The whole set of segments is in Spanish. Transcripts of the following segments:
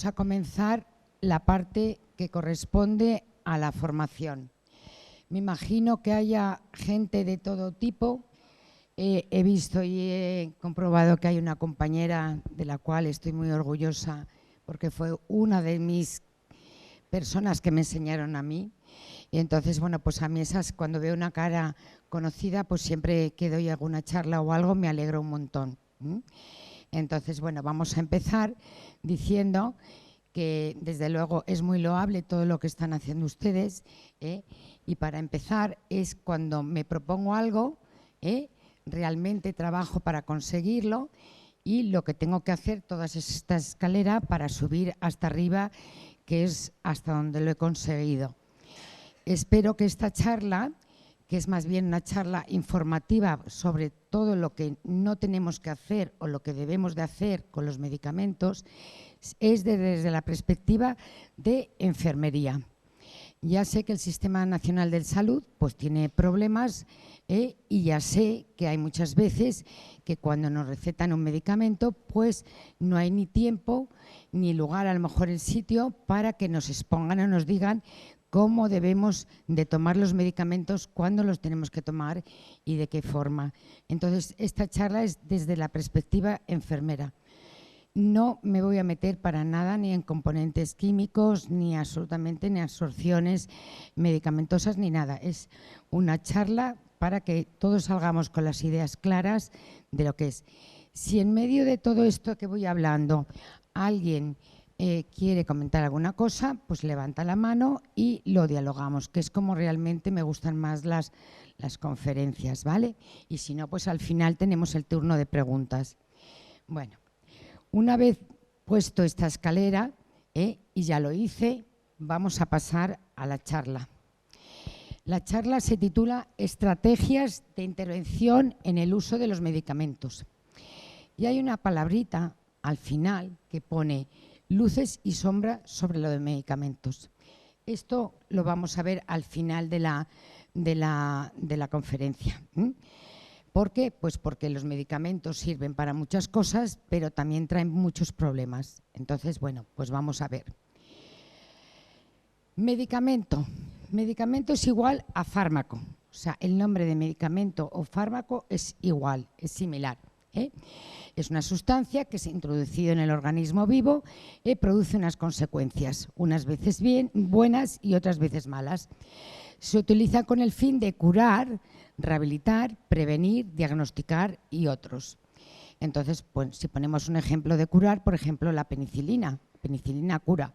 vamos a comenzar la parte que corresponde a la formación. Me imagino que haya gente de todo tipo. He visto y he comprobado que hay una compañera de la cual estoy muy orgullosa porque fue una de mis personas que me enseñaron a mí. Y entonces, bueno, pues a mí cuando veo una cara conocida, pues siempre que doy alguna charla o algo me alegro un montón. Entonces, bueno, vamos a empezar diciendo que desde luego es muy loable todo lo que están haciendo ustedes, y para empezar es cuando me propongo algo, realmente trabajo para conseguirlo y lo que tengo que hacer, toda esta escalera para subir hasta arriba, que es hasta donde lo he conseguido. Espero que esta charla, que es más bien una charla informativa sobre todo lo que no tenemos que hacer o lo que debemos de hacer con los medicamentos, es desde la perspectiva de enfermería. Ya sé que el Sistema Nacional de Salud pues tiene problemas, y ya sé que hay muchas veces que cuando nos recetan un medicamento pues no hay ni tiempo ni lugar, a lo mejor el sitio, para que nos expongan o nos digan cómo debemos de tomar los medicamentos, cuándo los tenemos que tomar y de qué forma. Entonces, esta charla es desde la perspectiva enfermera. No me voy a meter para nada ni en componentes químicos, ni absolutamente ni absorciones medicamentosas, ni nada. Es una charla para que todos salgamos con las ideas claras de lo que es. Si en medio de todo esto que voy hablando alguien quiere comentar alguna cosa, pues levanta la mano y lo dialogamos, que es como realmente me gustan más las conferencias, ¿vale? Y si no, pues al final tenemos el turno de preguntas. Bueno. Una vez puesto esta escalera, y ya lo hice, vamos a pasar a la charla. La charla se titula Estrategias de intervención en el uso de los medicamentos. Y hay una palabrita al final que pone luces y sombras sobre lo de medicamentos. Esto lo vamos a ver al final de la conferencia. ¿Por qué? Pues porque los medicamentos sirven para muchas cosas, pero también traen muchos problemas. Entonces, bueno, pues vamos a ver. Medicamento. Medicamento es igual a fármaco. O sea, el nombre de medicamento o fármaco es igual, es similar. Es una sustancia que se ha introducido en el organismo vivo y produce unas consecuencias, unas veces buenas y otras veces malas. Se utiliza con el fin de curar, rehabilitar, prevenir, diagnosticar y otros. Entonces, pues, si ponemos un ejemplo de curar, por ejemplo, la penicilina. Penicilina cura.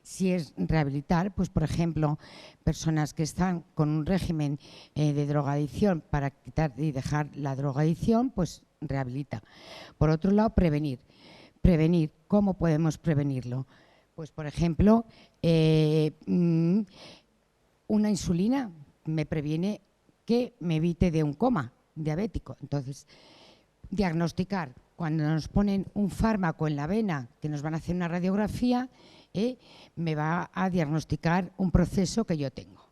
Si es rehabilitar, pues por ejemplo, personas que están con un régimen de drogadicción para quitar y dejar la drogadicción, pues rehabilita. Por otro lado, prevenir. Prevenir, ¿cómo podemos prevenirlo? Pues por ejemplo, una insulina me previene que me evite de un coma diabético. Entonces, diagnosticar. Cuando nos ponen un fármaco en la vena, que nos van a hacer una radiografía, me va a diagnosticar un proceso que yo tengo.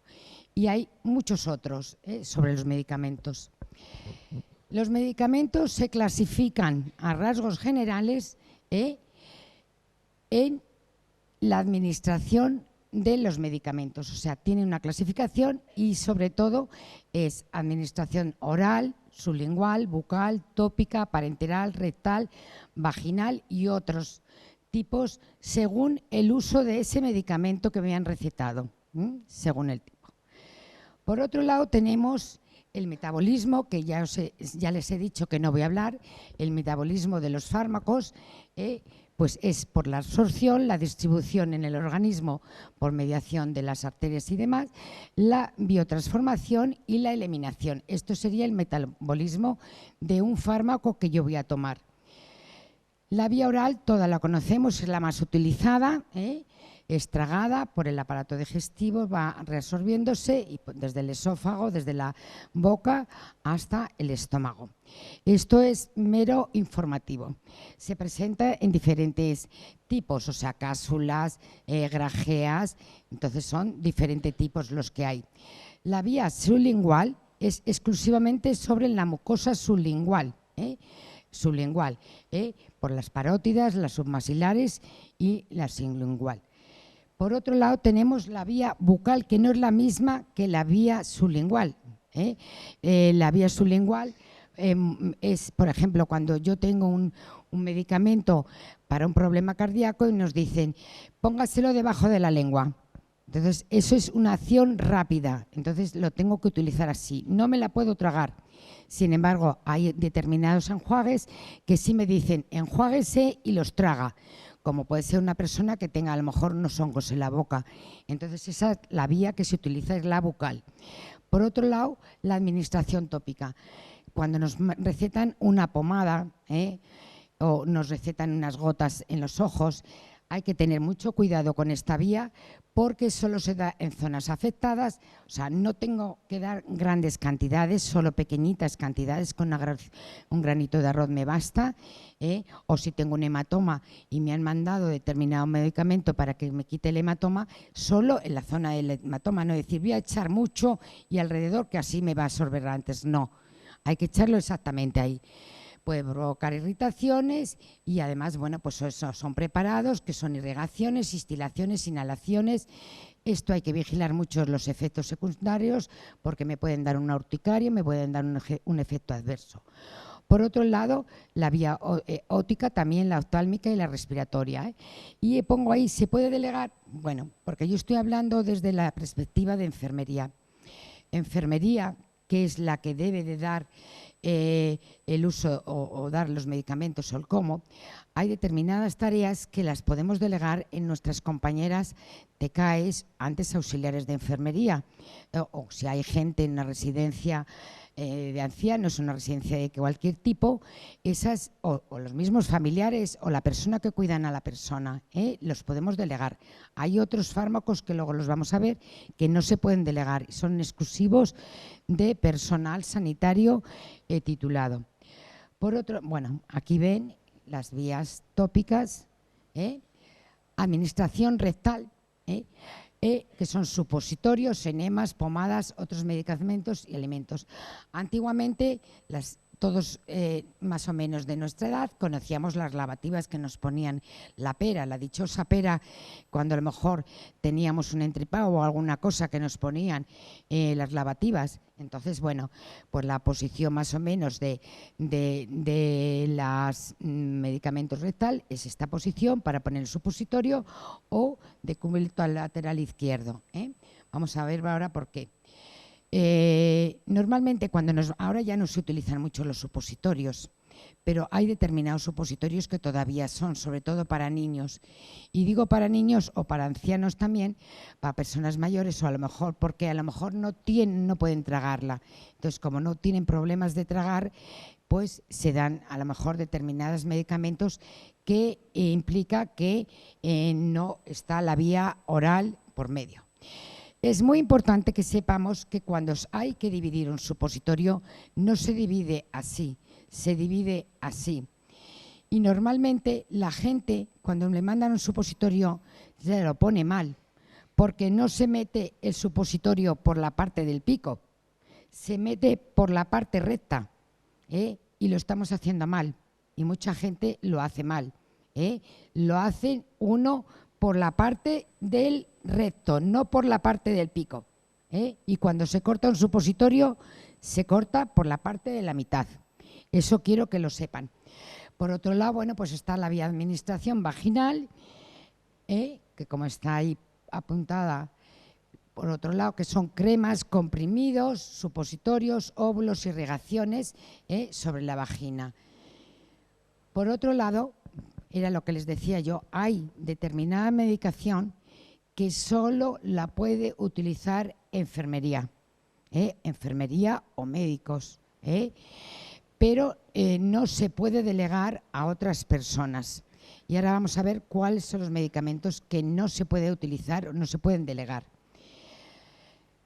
Y hay muchos otros sobre los medicamentos. Los medicamentos se clasifican a rasgos generales en la administración de los medicamentos, o sea, tiene una clasificación y sobre todo es administración oral, sublingual, bucal, tópica, parenteral, rectal, vaginal y otros tipos según el uso de ese medicamento que me han recetado, según el tipo. Por otro lado tenemos el metabolismo, que ya les he dicho que no voy a hablar, el metabolismo de los fármacos, pues es por la absorción, la distribución en el organismo por mediación de las arterias y demás, la biotransformación y la eliminación. Esto sería el metabolismo de un fármaco que yo voy a tomar. La vía oral, toda la conocemos, es la más utilizada, es tragada por el aparato digestivo, va reabsorbiéndose y desde el esófago, desde la boca hasta el estómago. Esto es mero informativo. Se presenta en diferentes tipos, o sea, cápsulas, grajeas, entonces son diferentes tipos los que hay. La vía sublingual es exclusivamente sobre la mucosa sublingual, sublingual, por las parótidas, las submaxilares y la sublingual. Por otro lado, tenemos la vía bucal, que no es la misma que la vía sublingual. La vía sublingual es, por ejemplo, cuando yo tengo un medicamento para un problema cardíaco y nos dicen, póngaselo debajo de la lengua. Entonces, eso es una acción rápida, entonces lo tengo que utilizar así. No me la puedo tragar. Sin embargo, hay determinados enjuagues que sí me dicen, enjuáguese y los traga, como puede ser una persona que tenga a lo mejor unos hongos en la boca. Entonces, esa es la vía que se utiliza, es la bucal. Por otro lado, la administración tópica. Cuando nos recetan una pomada, o nos recetan unas gotas en los ojos, hay que tener mucho cuidado con esta vía porque solo se da en zonas afectadas, o sea, no tengo que dar grandes cantidades, solo pequeñitas cantidades, con un granito de arroz me basta, o si tengo un hematoma y me han mandado determinado medicamento para que me quite el hematoma, solo en la zona del hematoma, no decir voy a echar mucho y alrededor que así me va a absorber antes, no, hay que echarlo exactamente ahí. Puede provocar irritaciones y además, bueno, pues eso son preparados que son irrigaciones, instilaciones, inhalaciones. Esto hay que vigilar mucho los efectos secundarios porque me pueden dar una urticaria, me pueden dar un efecto adverso. Por otro lado, la vía óptica, también la oftálmica y la respiratoria. Y pongo ahí, ¿se puede delegar? Bueno, porque yo estoy hablando desde la perspectiva de enfermería. Enfermería, que es la que debe de dar el uso o dar los medicamentos o el cómo, hay determinadas tareas que las podemos delegar en nuestras compañeras TCAES, antes auxiliares de enfermería, o si hay gente en una residencia de ancianos, una residencia de cualquier tipo, esas o los mismos familiares o la persona que cuidan a la persona, los podemos delegar. Hay otros fármacos que luego los vamos a ver que no se pueden delegar, son exclusivos de personal sanitario titulado. Por otro, bueno, aquí ven las vías tópicas, administración rectal, que son supositorios, enemas, pomadas, otros medicamentos y alimentos. Antiguamente, todos más o menos de nuestra edad conocíamos las lavativas que nos ponían la pera, la dichosa pera, cuando a lo mejor teníamos un entripado o alguna cosa que nos ponían las lavativas. Entonces, bueno, pues la posición más o menos de los medicamentos rectal es esta posición para poner el supositorio o de cúbito al lateral izquierdo. Vamos a ver ahora por qué. Normalmente ahora ya no se utilizan mucho los supositorios, pero hay determinados supositorios que todavía son, sobre todo para niños. Y digo para niños o para ancianos también, para personas mayores o a lo mejor porque a lo mejor no pueden tragarla. Entonces, como no tienen problemas de tragar, pues se dan a lo mejor determinados medicamentos que implica que no está la vía oral por medio. Es muy importante que sepamos que cuando hay que dividir un supositorio no se divide así, se divide así. Y normalmente la gente cuando le mandan un supositorio se lo pone mal, porque no se mete el supositorio por la parte del pico, se mete por la parte recta, y lo estamos haciendo mal. Y mucha gente lo hace mal. Lo hace uno por la parte del recto, no por la parte del pico. Y cuando se corta un supositorio, se corta por la parte de la mitad. Eso quiero que lo sepan. Por otro lado, bueno, pues está la vía de administración vaginal, que como está ahí apuntada, por otro lado, que son cremas, comprimidos, supositorios, óvulos, irrigaciones sobre la vagina. Por otro lado, era lo que les decía yo, hay determinada medicación que solo la puede utilizar enfermería, enfermería o médicos, pero no se puede delegar a otras personas. Y ahora vamos a ver cuáles son los medicamentos que no se puede utilizar o no se pueden delegar.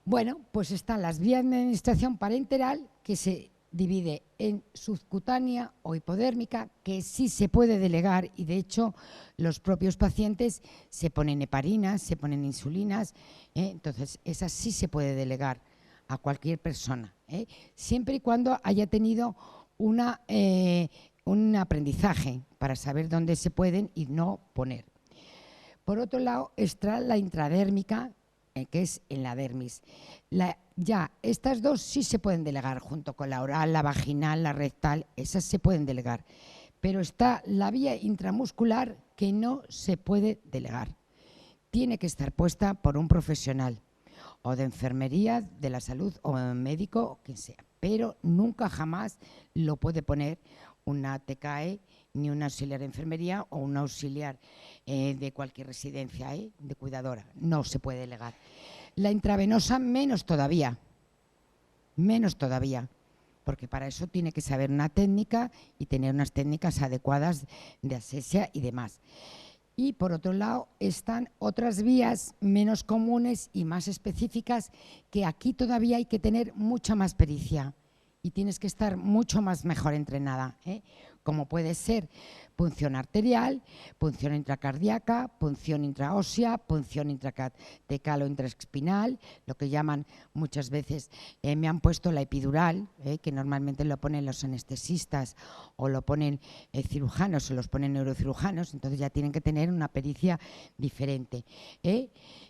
Bueno, pues están las vías de administración parenteral, que se divide en subcutánea o hipodérmica, que sí se puede delegar y de hecho los propios pacientes se ponen heparinas, se ponen insulinas, entonces esa sí se puede delegar a cualquier persona, siempre y cuando haya tenido una un aprendizaje para saber dónde se pueden y no poner. Por otro lado, está la intradérmica, que es en la dermis. Ya, estas dos sí se pueden delegar, junto con la oral, la vaginal, la rectal, esas se pueden delegar. Pero está la vía intramuscular que no se puede delegar. Tiene que estar puesta por un profesional, o de enfermería, de la salud, o médico, o quien sea. Pero nunca jamás lo puede poner una TKE, ni un auxiliar de enfermería o un auxiliar de cualquier residencia, de cuidadora. No se puede delegar. La intravenosa menos todavía, porque para eso tiene que saber una técnica y tener unas técnicas adecuadas de asepsia y demás. Y por otro lado están otras vías menos comunes y más específicas que aquí todavía hay que tener mucha más pericia y tienes que estar mucho más mejor entrenada, como puede ser punción arterial, punción intracardíaca, punción intraósea, punción intracatecal o intraespinal, lo que llaman muchas veces, me han puesto la epidural, que normalmente lo ponen los anestesistas o lo ponen cirujanos o los ponen neurocirujanos, entonces ya tienen que tener una pericia diferente.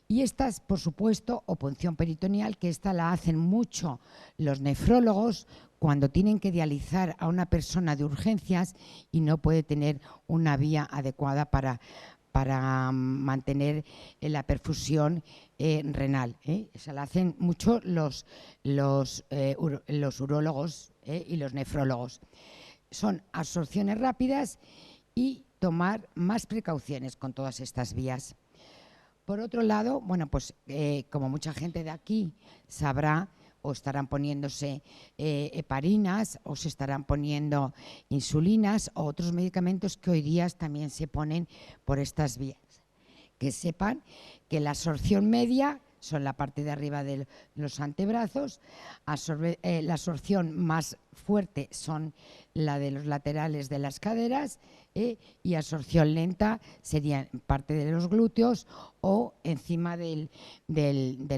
Y estas, por supuesto, o punción peritoneal, que esta la hacen mucho los nefrólogos cuando tienen que dializar a una persona de urgencias y no puede tener una vía adecuada para mantener la perfusión renal. Esa la hacen mucho los urólogos y los nefrólogos. Son absorciones rápidas y tomar más precauciones con todas estas vías. Por otro lado, bueno, pues como mucha gente de aquí sabrá, o estarán poniéndose heparinas o se estarán poniendo insulinas o otros medicamentos que hoy día también se ponen por estas vías. Que sepan que la absorción media son la parte de arriba de los antebrazos, la absorción más fuerte son la de los laterales de las caderas y absorción lenta sería parte de los glúteos o encima del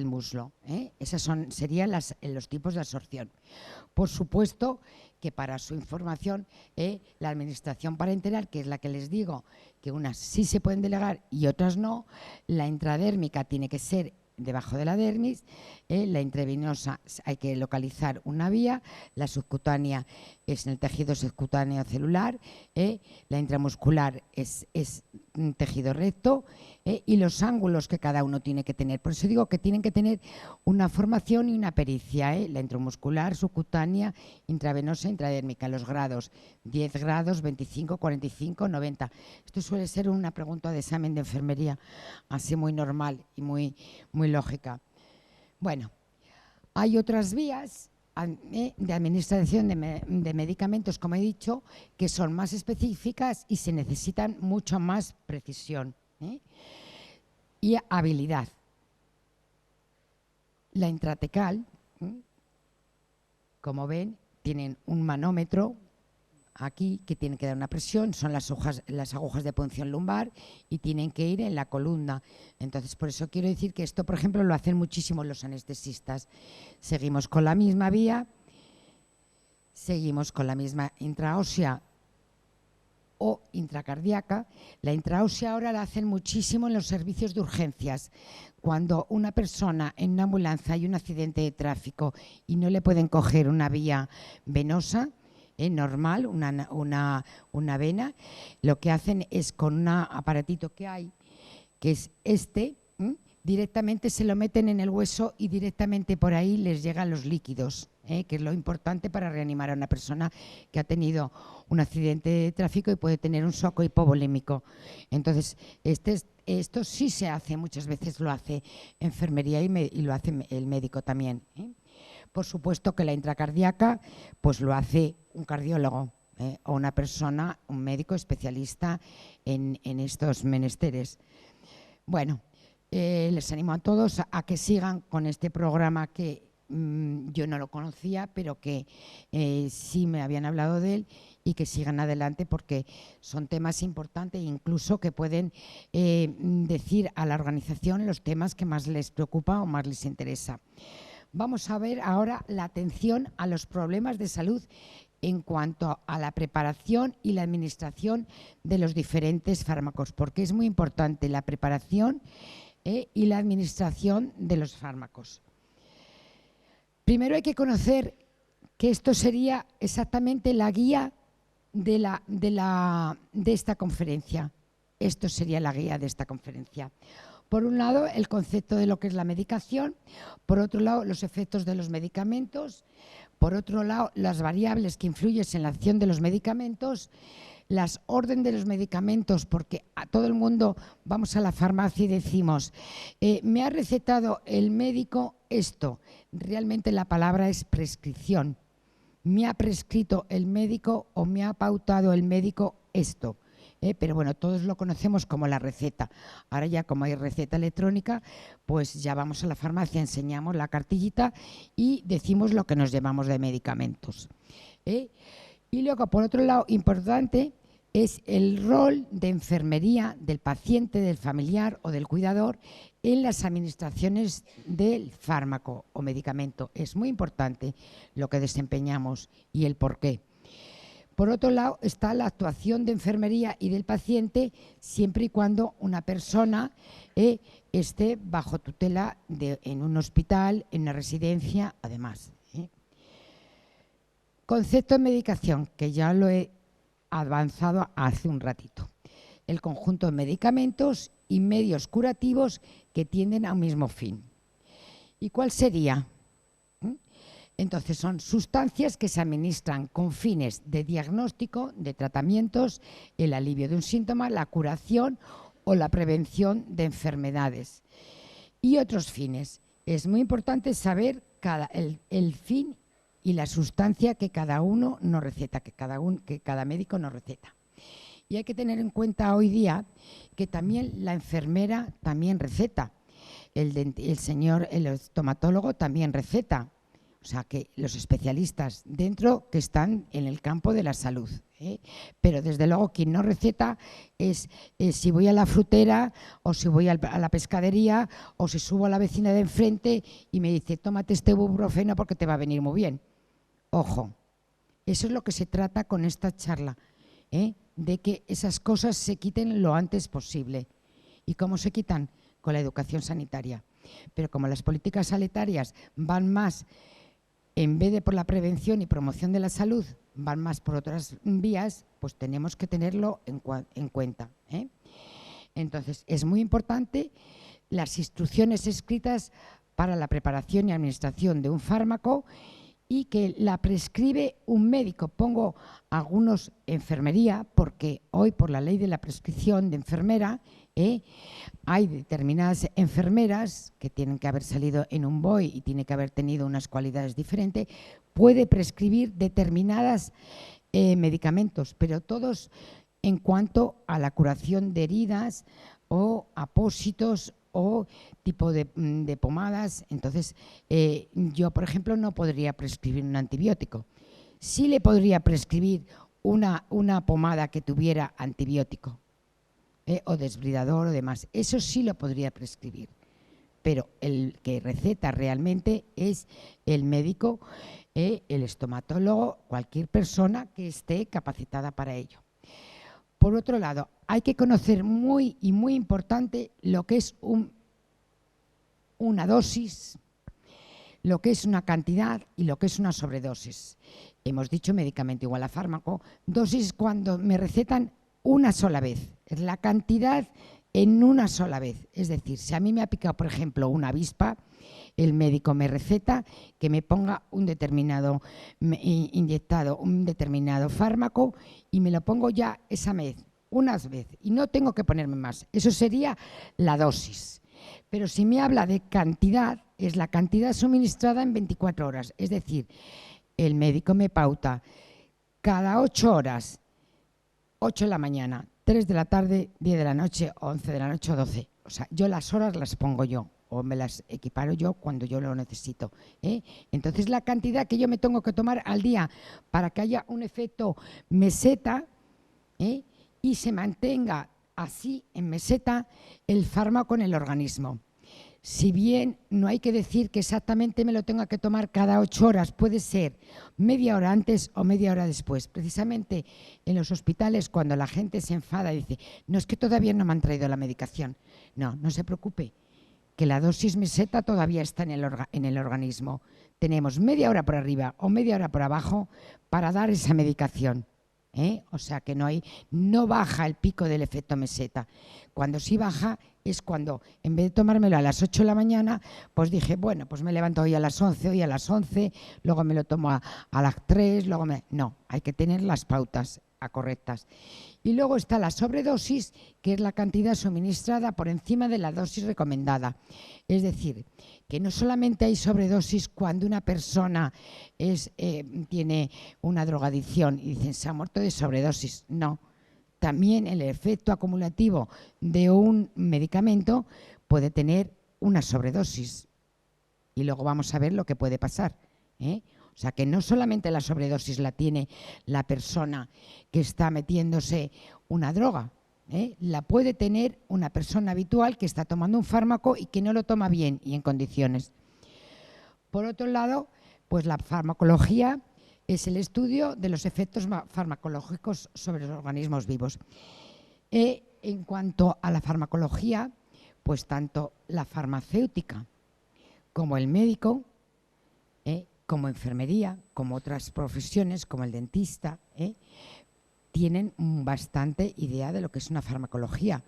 muslo. Esos serían los tipos de absorción. Por supuesto que para su información, la administración parenteral, que es la que les digo, que unas sí se pueden delegar y otras no, la intradérmica tiene que ser debajo de la dermis, la intravenosa hay que localizar una vía, la subcutánea es en el tejido subcutáneo celular, la intramuscular es un tejido recto y los ángulos que cada uno tiene que tener. Por eso digo que tienen que tener una formación y una pericia, la intramuscular, subcutánea, intravenosa, intradérmica, los grados, 10 grados, 25, 45, 90. Esto suele ser una pregunta de examen de enfermería, así muy normal y muy lógica. Bueno, hay otras vías de administración de medicamentos, como he dicho, que son más específicas y se necesitan mucho más precisión y habilidad. La intratecal, como ven, tienen un manómetro aquí que tiene que dar una presión, son las agujas de punción lumbar y tienen que ir en la columna. Entonces, por eso quiero decir que esto, por ejemplo, lo hacen muchísimo los anestesistas. Seguimos con la misma vía, seguimos con la misma intraósea o intracardíaca. La intraósea ahora la hacen muchísimo en los servicios de urgencias. Cuando una persona en una ambulancia hay un accidente de tráfico y no le pueden coger una vía venosa, normal, una vena, lo que hacen es con un aparatito que hay, que es directamente se lo meten en el hueso y directamente por ahí les llegan los líquidos, que es lo importante para reanimar a una persona que ha tenido un accidente de tráfico y puede tener un shock hipovolémico. Entonces, esto sí se hace, muchas veces lo hace enfermería y lo hace el médico también. Por supuesto que la intracardíaca pues lo hace un cardiólogo o una persona, un médico especialista en estos menesteres. Bueno, les animo a todos a que sigan con este programa que yo no lo conocía, pero que sí me habían hablado de él y que sigan adelante porque son temas importantes e incluso que pueden decir a la organización los temas que más les preocupa o más les interesa. Vamos a ver ahora la atención a los problemas de salud en cuanto a la preparación y la administración de los diferentes fármacos, porque es muy importante la preparación y la administración de los fármacos. Primero hay que conocer que esto sería exactamente la guía de esta conferencia. Esto sería la guía de esta conferencia. Por un lado, el concepto de lo que es la medicación, por otro lado, los efectos de los medicamentos, por otro lado, las variables que influyen en la acción de los medicamentos, las orden de los medicamentos, porque a todo el mundo vamos a la farmacia y decimos, me ha recetado el médico esto. Realmente la palabra es prescripción. Me ha prescrito el médico o me ha pautado el médico esto. Pero bueno, todos lo conocemos como la receta. Ahora ya como hay receta electrónica, pues ya vamos a la farmacia, enseñamos la cartillita y decimos lo que nos llevamos de medicamentos. Y luego, por otro lado, importante es el rol de enfermería del paciente, del familiar o del cuidador en las administraciones del fármaco o medicamento. Es muy importante lo que desempeñamos y el por qué. Por otro lado, está la actuación de enfermería y del paciente siempre y cuando una persona esté bajo tutela en un hospital, en una residencia, además. Concepto de medicación, que ya lo he avanzado hace un ratito. El conjunto de medicamentos y medios curativos que tienden a un mismo fin. ¿Y cuál sería? Entonces, son sustancias que se administran con fines de diagnóstico, de tratamientos, el alivio de un síntoma, la curación o la prevención de enfermedades. Y otros fines. Es muy importante saber el fin y la sustancia que cada uno nos receta, que cada médico nos receta. Y hay que tener en cuenta hoy día que también la enfermera también receta. El estomatólogo también receta. O sea, que los especialistas dentro que están en el campo de la salud. Pero desde luego quien no receta es si voy a la frutera o si voy a la pescadería o si subo a la vecina de enfrente y me dice tómate este ibuprofeno porque te va a venir muy bien. Ojo, eso es lo que se trata con esta charla, de que esas cosas se quiten lo antes posible. ¿Y cómo se quitan? Con la educación sanitaria. Pero como las políticas sanitarias van más, en vez de por la prevención y promoción de la salud, van más por otras vías, pues tenemos que tenerlo en cuenta. Entonces, es muy importante las instrucciones escritas para la preparación y administración de un fármaco y que la prescribe un médico. Pongo algunos enfermería, porque hoy por la ley de la prescripción de enfermera, hay determinadas enfermeras que tienen que haber salido en un BOI y tienen que haber tenido unas cualidades diferentes, puede prescribir determinados medicamentos, pero todos en cuanto a la curación de heridas o apósitos o tipo de pomadas. Entonces, yo, por ejemplo, no podría prescribir un antibiótico. Sí le podría prescribir una pomada que tuviera antibiótico, o desbridador o demás. Eso sí lo podría prescribir. Pero el que receta realmente es el médico, el estomatólogo, cualquier persona que esté capacitada para ello. Por otro lado, hay que conocer muy importante lo que es una dosis, lo que es una cantidad y lo que es una sobredosis. Hemos dicho medicamento igual a fármaco. Dosis cuando me recetan una sola vez. Es la cantidad en una sola vez. Es decir, si a mí me ha picado, por ejemplo, una avispa, el médico me receta que me ponga un determinado fármaco y me lo pongo ya esa vez, una vez, y no tengo que ponerme más. Eso sería la dosis. Pero si me habla de cantidad, es la cantidad suministrada en 24 horas. Es decir, el médico me pauta cada 8 horas, 8 de la mañana, 3 de la tarde, 10 de la noche, 11 de la noche o 12. O sea, yo las horas las pongo yo o me las equiparo yo cuando yo lo necesito. Entonces, la cantidad que yo me tengo que tomar al día para que haya un efecto meseta y se mantenga así en meseta el fármaco en el organismo. si bien no hay que decir que exactamente me lo tenga que tomar cada 8 horas, puede ser media hora antes o media hora después. Precisamente en los hospitales, cuando la gente se enfada y dice, no, es que todavía no me han traído la medicación. No, no se preocupe, que la dosis meseta todavía está en el organismo. Tenemos media hora por arriba o media hora por abajo para dar esa medicación. O sea que no baja el pico del efecto meseta. Cuando sí baja es cuando, en vez de tomármelo a las 8 de la mañana, pues dije, bueno, pues me levanto hoy a las 11, hoy a las 11, luego me lo tomo a las 3, No, hay que tener las pautas correctas. Y luego está la sobredosis, que es la cantidad suministrada por encima de la dosis recomendada. Es decir, que no solamente hay sobredosis cuando una persona tiene una drogadicción y dicen se ha muerto de sobredosis. No, también el efecto acumulativo de un medicamento puede tener una sobredosis. Y luego vamos a ver lo que puede pasar. O sea, que no solamente la sobredosis la tiene la persona que está metiéndose una droga, la puede tener una persona habitual que está tomando un fármaco y que no lo toma bien y en condiciones. Por otro lado, pues la farmacología es el estudio de los efectos farmacológicos sobre los organismos vivos. En cuanto a la farmacología, pues tanto la farmacéutica como el médico, como enfermería, como otras profesiones, como el dentista, tienen bastante idea de lo que es una farmacología.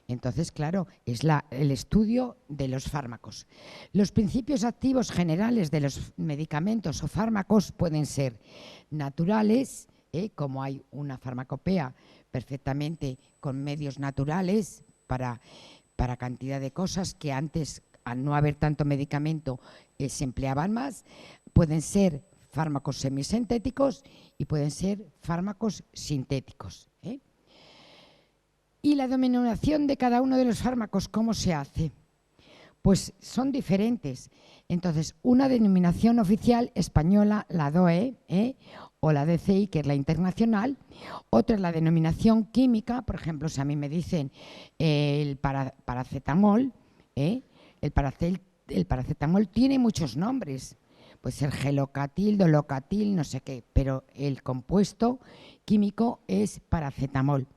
Entonces, claro, es el estudio de los fármacos. Los principios activos generales de los medicamentos o fármacos pueden ser naturales, como hay una farmacopea perfectamente con medios naturales para cantidad de cosas que antes, al no haber tanto medicamento, se empleaban más. Pueden ser fármacos semisintéticos y pueden ser fármacos sintéticos. ¿Y la denominación de cada uno de los fármacos cómo se hace? Pues son diferentes. Entonces, una denominación oficial española, la DOE, o la DCI, que es la internacional. Otra es la denominación química, por ejemplo, si a mí me dicen el paracetamol, el paracetamol tiene muchos nombres. Puede ser gelocatil, dolocatil, no sé qué, pero el compuesto químico es paracetamol.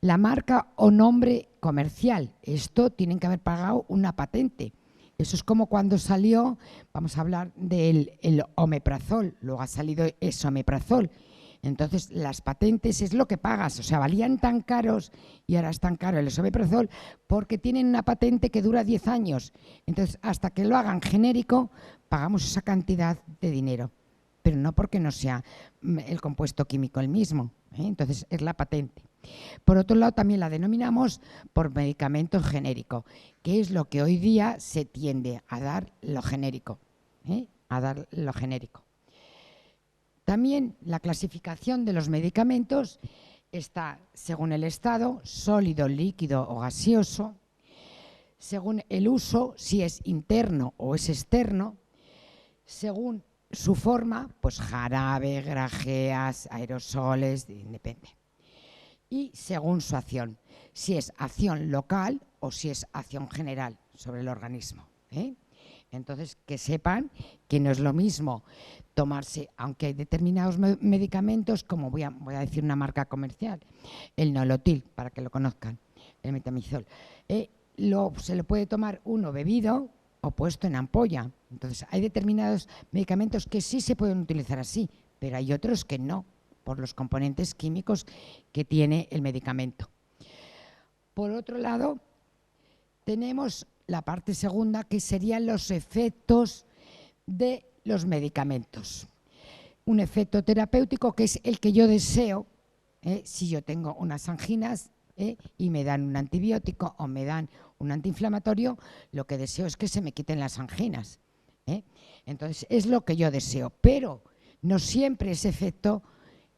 La marca o nombre comercial, esto tienen que haber pagado una patente. Eso es como cuando salió, vamos a hablar del omeprazol, luego ha salido esomeprazol. Entonces, las patentes es lo que pagas, o sea, valían tan caros y ahora es tan caro el esomeprazol porque tienen una patente que dura 10 años. Entonces, hasta que lo hagan genérico, pagamos esa cantidad de dinero, pero no porque no sea el compuesto químico el mismo. Entonces, es la patente. Por otro lado, también la denominamos por medicamento genérico, que es lo que hoy día se tiende a dar lo genérico. También la clasificación de los medicamentos está según el estado, sólido, líquido o gaseoso, según el uso, si es interno o es externo, según su forma, pues jarabe, grajeas, aerosoles, depende. Y según su acción, si es acción local o si es acción general sobre el organismo. Entonces, que sepan que no es lo mismo tomarse, aunque hay determinados medicamentos, como voy a decir una marca comercial, el Nolotil, para que lo conozcan, el metamizol, se lo puede tomar uno bebido o puesto en ampolla. Entonces, hay determinados medicamentos que sí se pueden utilizar así, pero hay otros que no, por los componentes químicos que tiene el medicamento. Por otro lado, tenemos la parte segunda, que serían los efectos de los medicamentos. Un efecto terapéutico, que es el que yo deseo, si yo tengo unas anginas y me dan un antibiótico o me dan un antiinflamatorio, lo que deseo es que se me quiten las anginas. Entonces, es lo que yo deseo, pero no siempre ese efecto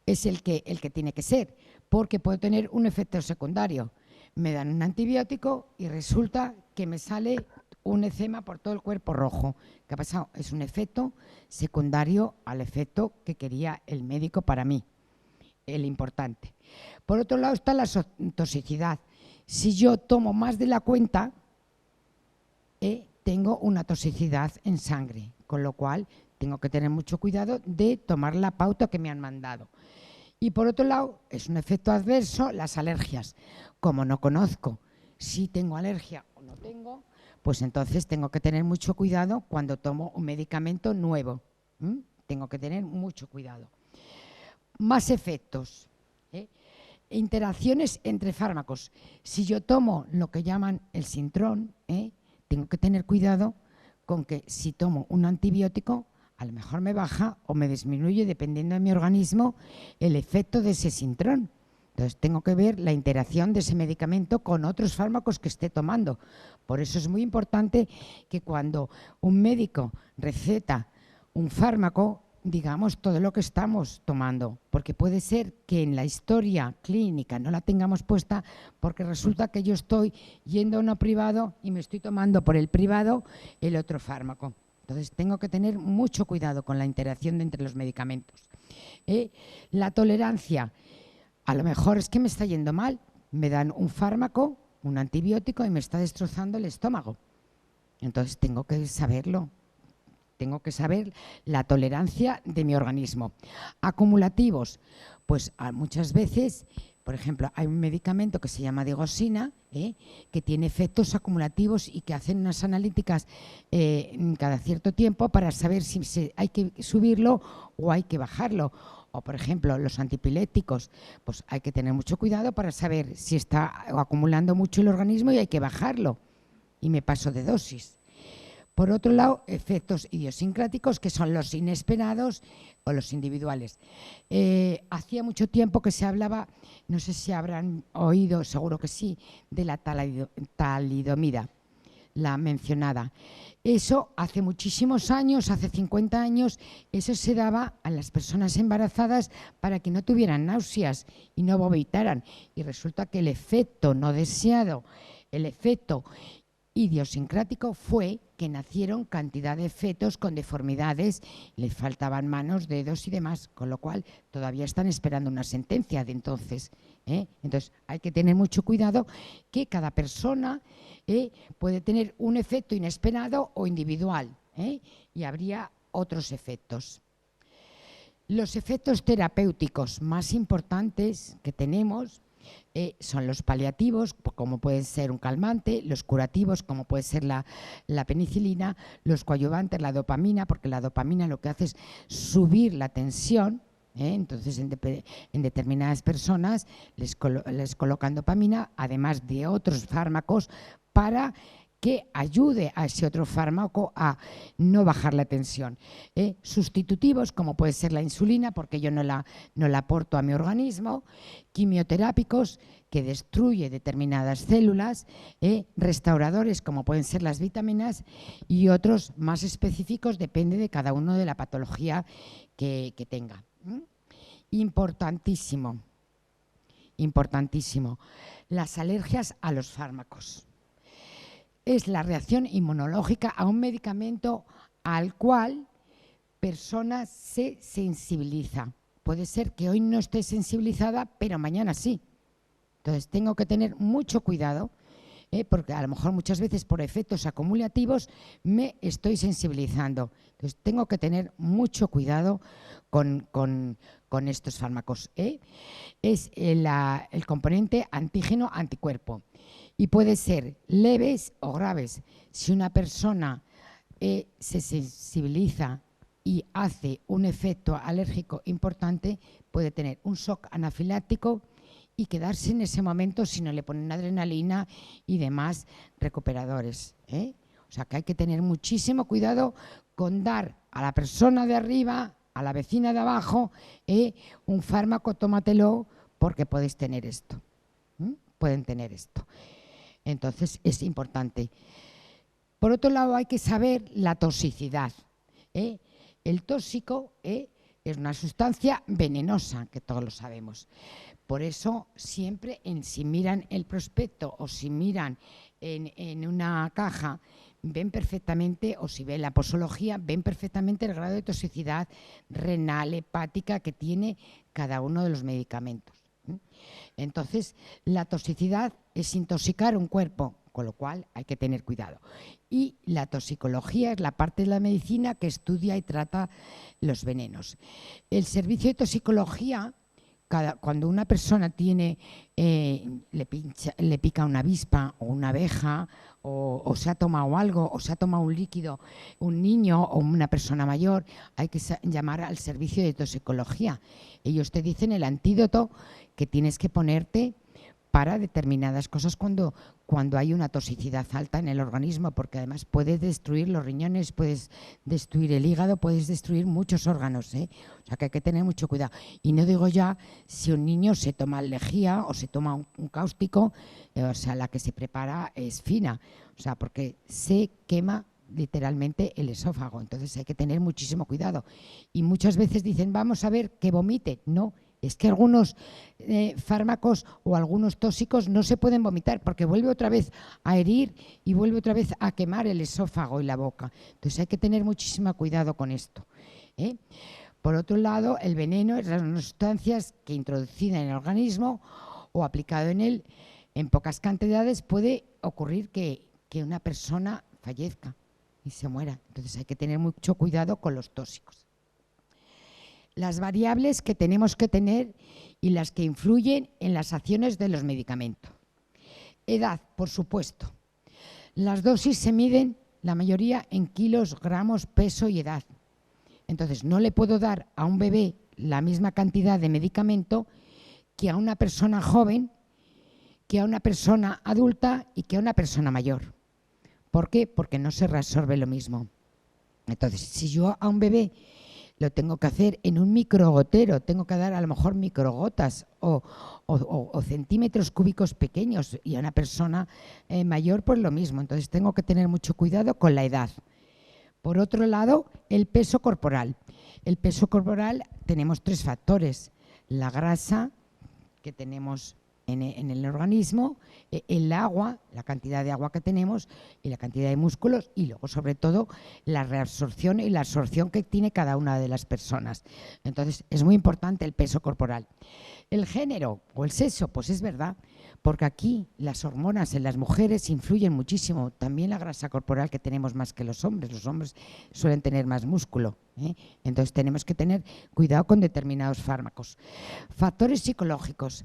es el que tiene que ser, porque puede tener un efecto secundario. Me dan un antibiótico y resulta que me sale un eczema por todo el cuerpo rojo. ¿Qué ha pasado? Es un efecto secundario al efecto que quería el médico para mí, el importante. Por otro lado está la toxicidad. Si yo tomo más de la cuenta, tengo una toxicidad en sangre, con lo cual tengo que tener mucho cuidado de tomar la pauta que me han mandado. Y por otro lado, es un efecto adverso las alergias. Como no conozco si tengo alergia o no tengo, pues entonces tengo que tener mucho cuidado cuando tomo un medicamento nuevo. Tengo que tener mucho cuidado. Más efectos. Interacciones entre fármacos. Si yo tomo lo que llaman el Sintrón, tengo que tener cuidado con que si tomo un antibiótico, a lo mejor me baja o me disminuye, dependiendo de mi organismo, el efecto de ese Sintrón. Entonces tengo que ver la interacción de ese medicamento con otros fármacos que esté tomando. Por eso es muy importante que cuando un médico receta un fármaco, digamos todo lo que estamos tomando, porque puede ser que en la historia clínica no la tengamos puesta, porque resulta que yo estoy yendo a uno privado y me estoy tomando por el privado el otro fármaco. Entonces tengo que tener mucho cuidado con la interacción entre los medicamentos. La tolerancia, a lo mejor es que me está yendo mal, me dan un fármaco, un antibiótico y me está destrozando el estómago. Entonces tengo que saberlo. Tengo que saber la tolerancia de mi organismo. Acumulativos, pues muchas veces, por ejemplo, hay un medicamento que se llama digoxina, que tiene efectos acumulativos y que hacen unas analíticas cada cierto tiempo para saber si hay que subirlo o hay que bajarlo. O, por ejemplo, los antipiléticos, pues hay que tener mucho cuidado para saber si está acumulando mucho el organismo y hay que bajarlo. Y me paso de dosis. Por otro lado, efectos idiosincráticos, que son los inesperados o los individuales. Hacía mucho tiempo que se hablaba, no sé si habrán oído, seguro que sí, de la talidomida, la mencionada. Eso hace muchísimos años, hace 50 años, eso se daba a las personas embarazadas para que no tuvieran náuseas y no vomitaran. Y resulta que el efecto no deseado, el efecto idiosincrático fue que nacieron cantidad de fetos con deformidades, les faltaban manos, dedos y demás, con lo cual todavía están esperando una sentencia de entonces. Entonces hay que tener mucho cuidado que cada persona puede tener un efecto inesperado o individual, y habría otros efectos. Los efectos terapéuticos más importantes que tenemos son los paliativos, como puede ser un calmante, los curativos, como puede ser la penicilina, los coadyuvantes, la dopamina, porque la dopamina lo que hace es subir la tensión. Entonces, en determinadas personas les colocan dopamina, además de otros fármacos, para que ayude a ese otro fármaco a no bajar la tensión. Sustitutivos, como puede ser la insulina, porque yo no la aporto a mi organismo. Quimioterápicos, que destruye determinadas células. Restauradores, como pueden ser las vitaminas. Y otros más específicos, depende de cada uno de la patología que tenga. Importantísimo, importantísimo. Las alergias a los fármacos. Es la reacción inmunológica a un medicamento al cual persona se sensibiliza. Puede ser que hoy no esté sensibilizada, pero mañana sí. Entonces tengo que tener mucho cuidado, porque a lo mejor muchas veces por efectos acumulativos me estoy sensibilizando. Entonces tengo que tener mucho cuidado con estos fármacos. Es el componente antígeno-anticuerpo. Y puede ser leves o graves. Si una persona se sensibiliza y hace un efecto alérgico importante, puede tener un shock anafiláctico y quedarse en ese momento si no le ponen adrenalina y demás recuperadores. O sea que hay que tener muchísimo cuidado con dar a la persona de arriba, a la vecina de abajo, un fármaco, tómatelo porque podéis tener esto. Pueden tener esto. Entonces es importante. Por otro lado, hay que saber la toxicidad. El tóxico es una sustancia venenosa, que todos lo sabemos. Por eso siempre, si miran el prospecto o si miran en una caja, ven perfectamente, o si ven la posología, ven perfectamente el grado de toxicidad renal, hepática que tiene cada uno de los medicamentos. Entonces, la toxicidad es intoxicar un cuerpo con lo cual hay que tener cuidado. Y la toxicología es la parte de la medicina que estudia y trata los venenos. El servicio de toxicología, cuando una persona le pica una avispa o una abeja, o se ha tomado algo, o se ha tomado un líquido, un niño o una persona mayor, hay que llamar al servicio de toxicología. Ellos te dicen el antídoto que tienes que ponerte para determinadas cosas cuando hay una toxicidad alta en el organismo, porque además puedes destruir los riñones, puedes destruir el hígado, puedes destruir muchos órganos, ¿eh? O sea que hay que tener mucho cuidado. Y no digo ya si un niño se toma lejía o se toma un cáustico, o sea, la que se prepara es fina, o sea, porque se quema literalmente el esófago, entonces hay que tener muchísimo cuidado. Y muchas veces dicen, vamos a ver que vomite. No, es que algunos fármacos o algunos tóxicos no se pueden vomitar porque vuelve otra vez a herir y vuelve otra vez a quemar el esófago y la boca. Entonces hay que tener muchísimo cuidado con esto, ¿eh? Por otro lado, el veneno es una sustancia que introducida en el organismo o aplicado en él en pocas cantidades puede ocurrir que una persona fallezca y se muera. Entonces hay que tener mucho cuidado con los tóxicos. Las variables que tenemos que tener y las que influyen en las acciones de los medicamentos. Edad, por supuesto. Las dosis se miden, la mayoría, en kilos, gramos, peso y edad. Entonces, no le puedo dar a un bebé la misma cantidad de medicamento que a una persona joven, que a una persona adulta y que a una persona mayor. ¿Por qué? Porque no se reabsorbe lo mismo. Entonces, si yo a un bebé lo tengo que hacer en un microgotero, tengo que dar a lo mejor microgotas o centímetros cúbicos pequeños, y a una persona mayor pues lo mismo. Entonces tengo que tener mucho cuidado con la edad. Por otro lado, el peso corporal. El peso corporal tenemos 3 factores: la grasa que tenemos en el organismo, el agua, la cantidad de agua que tenemos y la cantidad de músculos, y luego sobre todo la reabsorción y la absorción que tiene cada una de las personas. Entonces es muy importante el peso corporal. El género o el sexo, pues es verdad, porque aquí las hormonas en las mujeres influyen muchísimo, también la grasa corporal que tenemos más que los hombres suelen tener más músculo, ¿eh? Entonces tenemos que tener cuidado con determinados fármacos. Factores psicológicos.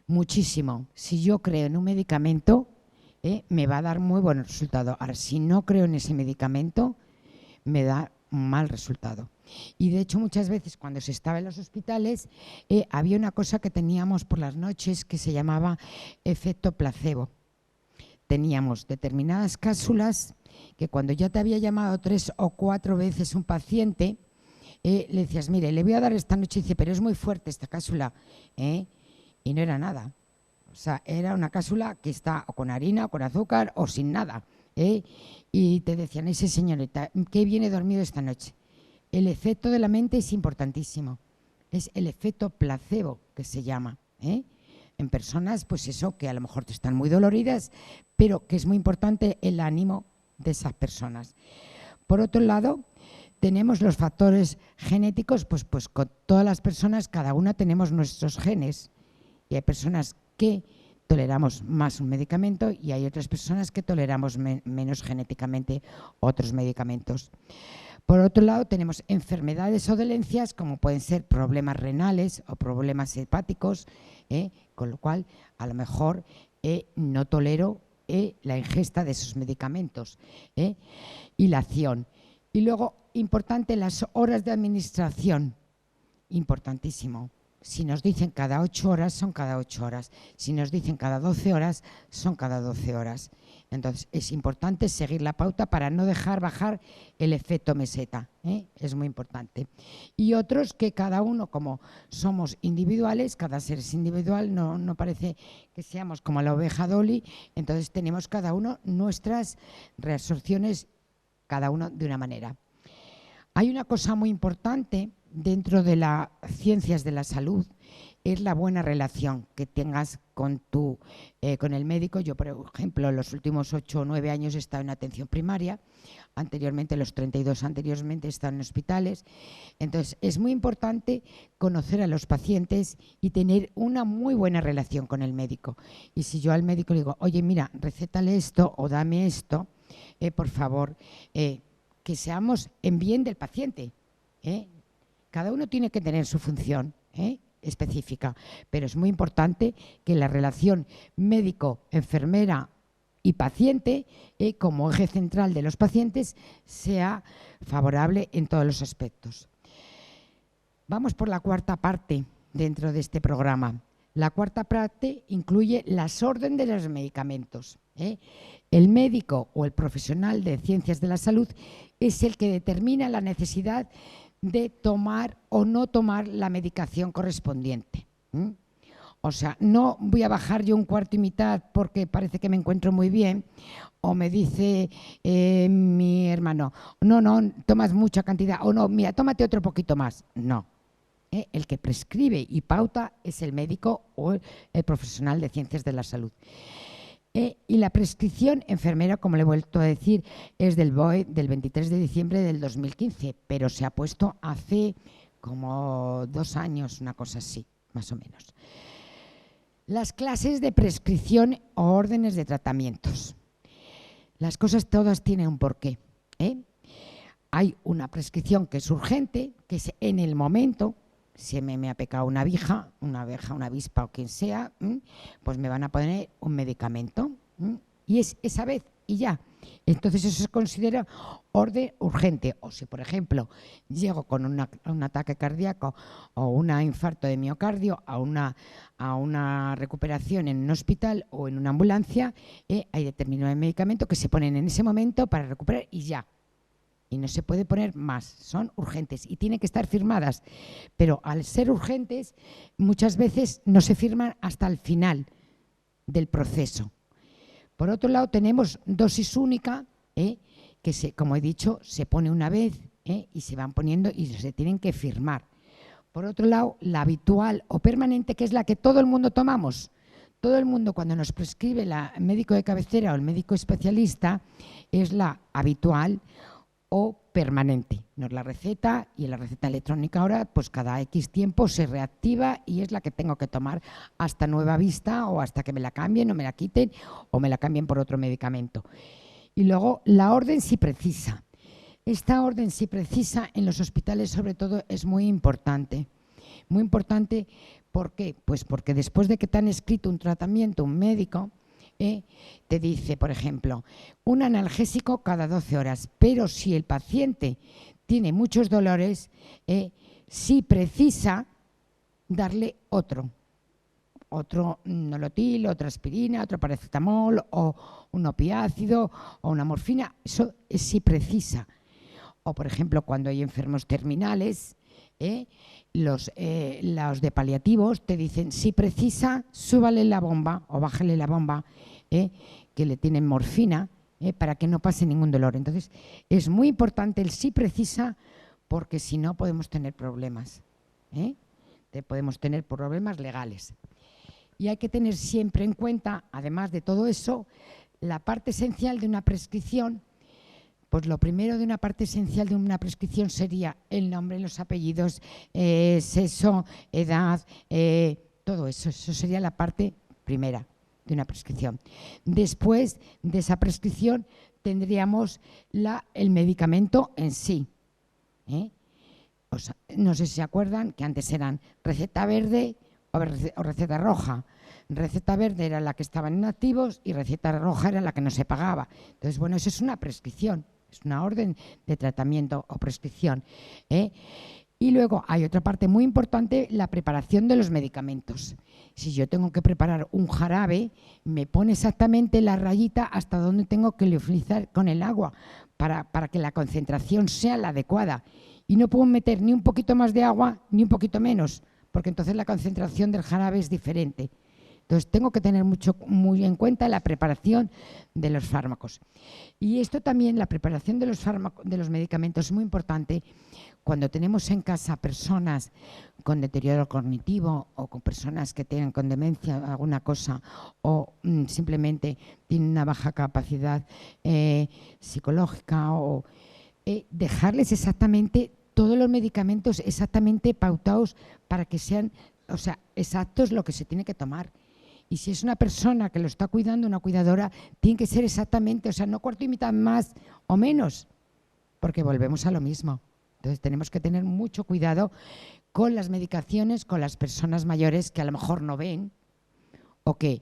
Muchísimo. Si yo creo en un medicamento, me va a dar muy buen resultado. Ahora, si no creo en ese medicamento, me da un mal resultado. Y de hecho, muchas veces cuando se estaba en los hospitales, había una cosa que teníamos por las noches que se llamaba efecto placebo. Teníamos determinadas cápsulas que cuando ya te había llamado 3 o 4 veces un paciente, le decías, mire, le voy a dar esta noche, y dice, pero es muy fuerte esta cápsula, y no era nada. O sea, era una cápsula que está o con harina, o con azúcar, o sin nada, y te decían, ese señorita, ¿qué viene dormido esta noche? El efecto de la mente es importantísimo. Es el efecto placebo que se llama, en personas, pues eso, que a lo mejor están muy doloridas, pero que es muy importante el ánimo de esas personas. Por otro lado, tenemos los factores genéticos, pues con todas las personas, cada una tenemos nuestros genes. Y hay personas que toleramos más un medicamento y hay otras personas que toleramos menos genéticamente otros medicamentos. Por otro lado, tenemos enfermedades o dolencias como pueden ser problemas renales o problemas hepáticos, con lo cual a lo mejor no tolero la ingesta de esos medicamentos, y la acción. Y luego, importante, las horas de administración, importantísimo. Si nos dicen cada 8 horas, son cada 8 horas. Si nos dicen cada 12 horas, son cada 12 horas. Entonces, es importante seguir la pauta para no dejar bajar el efecto meseta, es muy importante. Y otros que cada uno, como somos individuales, cada ser es individual, no parece que seamos como la oveja Dolly, entonces tenemos cada uno nuestras reabsorciones, cada uno de una manera. Hay una cosa muy importante dentro de las ciencias de la salud, es la buena relación que tengas con el médico. Yo, por ejemplo, los últimos 8 o 9 años he estado en atención primaria, anteriormente, los 32 anteriormente, he estado en hospitales. Entonces, es muy importante conocer a los pacientes y tener una muy buena relación con el médico. Y si yo al médico le digo, oye, mira, recétale esto o dame esto, por favor, que seamos en bien del paciente. Cada uno tiene que tener su función específica, pero es muy importante que la relación médico-enfermera y paciente, como eje central de los pacientes, sea favorable en todos los aspectos. Vamos por la cuarta parte dentro de este programa. La cuarta parte incluye las órdenes de los medicamentos. El médico o el profesional de ciencias de la salud es el que determina la necesidad de tomar o no tomar la medicación correspondiente. O sea, no voy a bajar yo un cuarto y mitad porque parece que me encuentro muy bien, o me dice mi hermano, no, tomas mucha cantidad, o no, mira, tómate otro poquito más. No. El que prescribe y pauta es el médico o el profesional de ciencias de la salud. Y la prescripción enfermera, como le he vuelto a decir, es del BOE del 23 de diciembre del 2015, pero se ha puesto hace como 2 años, una cosa así, más o menos. Las clases de prescripción o órdenes de tratamientos. Las cosas todas tienen un porqué. Hay una prescripción que es urgente, que es en el momento. Si me ha picado una abeja, una avispa o quien sea, pues me van a poner un medicamento. Y es esa vez y ya. Entonces eso se considera orden urgente. O si, por ejemplo, llego con un ataque cardíaco o un infarto de miocardio a una recuperación en un hospital o en una ambulancia, hay determinados medicamentos que se ponen en ese momento para recuperar y ya. Y no se puede poner más, son urgentes y tienen que estar firmadas. Pero al ser urgentes, muchas veces no se firman hasta el final del proceso. Por otro lado, tenemos dosis única, que como he dicho, se pone una vez y se van poniendo y se tienen que firmar. Por otro lado, la habitual o permanente, que es la que todo el mundo tomamos. Todo el mundo, cuando nos prescribe el médico de cabecera o el médico especialista, es la habitual o permanente. Nos la receta y en la receta electrónica ahora, pues cada X tiempo se reactiva y es la que tengo que tomar hasta nueva vista o hasta que me la cambien o me la quiten o me la cambien por otro medicamento. Y luego la orden si precisa. Esta orden si precisa en los hospitales sobre todo es muy importante. Muy importante, ¿por qué? Pues porque después de que te han escrito un tratamiento, un médico, te dice, por ejemplo, un analgésico cada 12 horas, pero si el paciente tiene muchos dolores, sí precisa darle otro nolotil, otra aspirina, otro paracetamol o un opiácido o una morfina, eso sí precisa. O, por ejemplo, cuando hay enfermos terminales, los de paliativos te dicen, si precisa, súbale la bomba o bájale la bomba, que le tienen morfina, para que no pase ningún dolor. Entonces, es muy importante el si precisa, porque si no podemos tener problemas. Podemos tener problemas legales. Y hay que tener siempre en cuenta, además de todo eso, la parte esencial de una prescripción. Pues lo primero de una parte esencial de una prescripción sería el nombre, los apellidos, sexo, edad, todo eso. Eso sería la parte primera de una prescripción. Después de esa prescripción tendríamos el medicamento en sí. O sea, no sé si se acuerdan que antes eran receta verde o receta roja. Receta verde era la que estaban inactivos y receta roja era la que no se pagaba. Entonces, bueno, eso es una prescripción. Es una orden de tratamiento o prescripción. Y luego hay otra parte muy importante, la preparación de los medicamentos. Si yo tengo que preparar un jarabe, me pone exactamente la rayita hasta donde tengo que liofilizar con el agua para que la concentración sea la adecuada. Y no puedo meter ni un poquito más de agua ni un poquito menos, porque entonces la concentración del jarabe es diferente. Entonces, tengo que tener muy en cuenta la preparación de los fármacos. Y esto también, la preparación de los medicamentos, es muy importante cuando tenemos en casa personas con deterioro cognitivo o con personas que tengan con demencia alguna cosa o simplemente tienen una baja capacidad psicológica o dejarles exactamente todos los medicamentos exactamente pautados para que sean, o sea, exactos lo que se tiene que tomar. Y si es una persona que lo está cuidando, una cuidadora, tiene que ser exactamente, o sea, no cuarto y mitad más o menos, porque volvemos a lo mismo. Entonces tenemos que tener mucho cuidado con las medicaciones, con las personas mayores que a lo mejor no ven o que